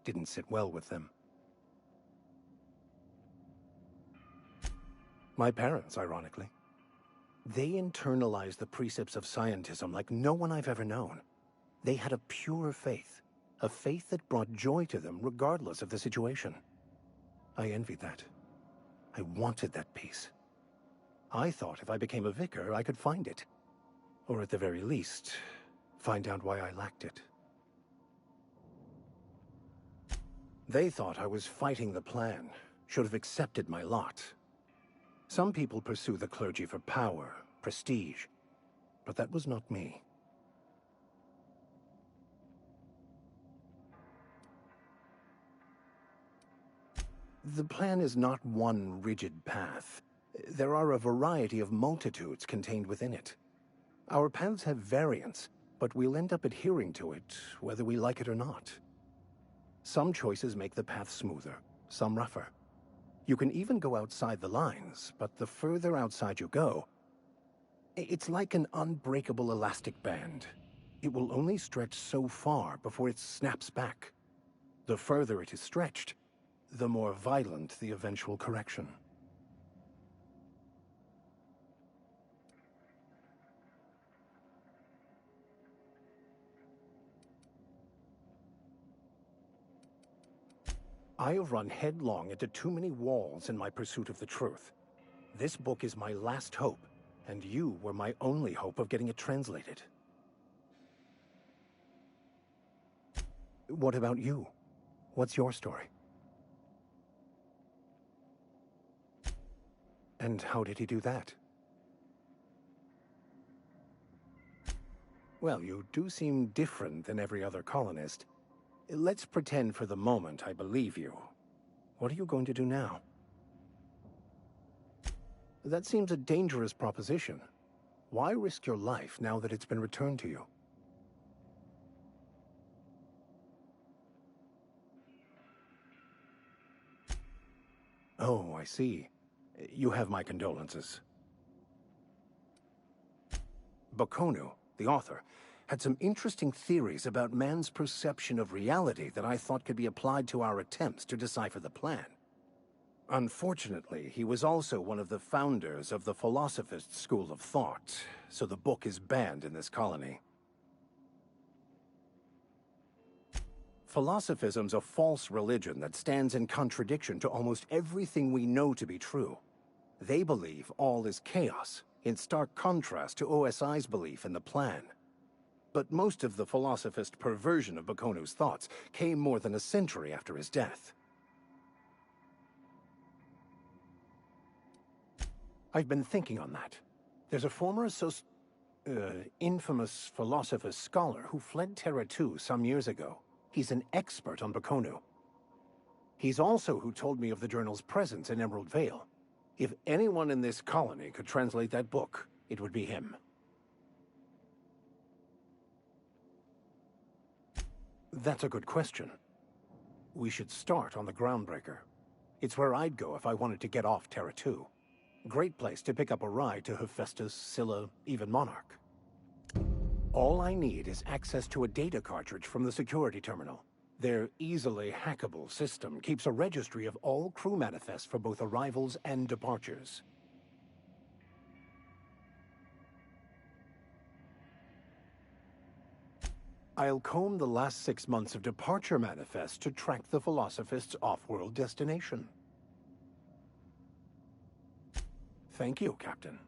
didn't sit well with them. My parents, ironically. They internalized the precepts of scientism like no one I've ever known. They had a pure faith, a faith that brought joy to them regardless of the situation. I envied that. I wanted that peace. I thought if I became a vicar, I could find it. Or at the very least, find out why I lacked it. They thought I was fighting the plan, should have accepted my lot. Some people pursue the clergy for power, prestige, but that was not me. The plan is not one rigid path. There are a variety of multitudes contained within it. Our paths have variance, but we'll end up adhering to it, whether we like it or not. Some choices make the path smoother, some rougher. You can even go outside the lines, but the further outside you go, it's like an unbreakable elastic band. It will only stretch so far before it snaps back. The further it is stretched, the more violent the eventual correction. I have run headlong into too many walls in my pursuit of the truth. This book is my last hope, and you were my only hope of getting it translated. What about you? What's your story? And how did he do that? Well, you do seem different than every other colonist. Let's pretend for the moment I believe you. What are you going to do now? That seems a dangerous proposition. Why risk your life now that it's been returned to you? Oh, I see. You have my condolences. Bokonu, the author, had some interesting theories about man's perception of reality that I thought could be applied to our attempts to decipher the plan. Unfortunately, he was also one of the founders of the Philosophist school of thought, so the book is banned in this colony. Philosophism's a false religion that stands in contradiction to almost everything we know to be true. They believe all is chaos, in stark contrast to OSI's belief in the plan. But most of the philosophist perversion of Bokonu's thoughts came more than a century after his death. I've been thinking on that. There's a former infamous philosophist scholar who fled Terra 2 some years ago. He's an expert on Bokonu. He's also who told me of the journal's presence in Emerald Vale. If anyone in this colony could translate that book, it would be him. That's a good question. We should start on the Groundbreaker. It's where I'd go if I wanted to get off Terra 2. Great place to pick up a ride to Hephaestus, Scylla, even Monarch. All I need is access to a data cartridge from the security terminal. Their easily hackable system keeps a registry of all crew manifests for both arrivals and departures. I'll comb the last 6 months of departure manifests to track the Philosophist's off-world destination. Thank you, Captain.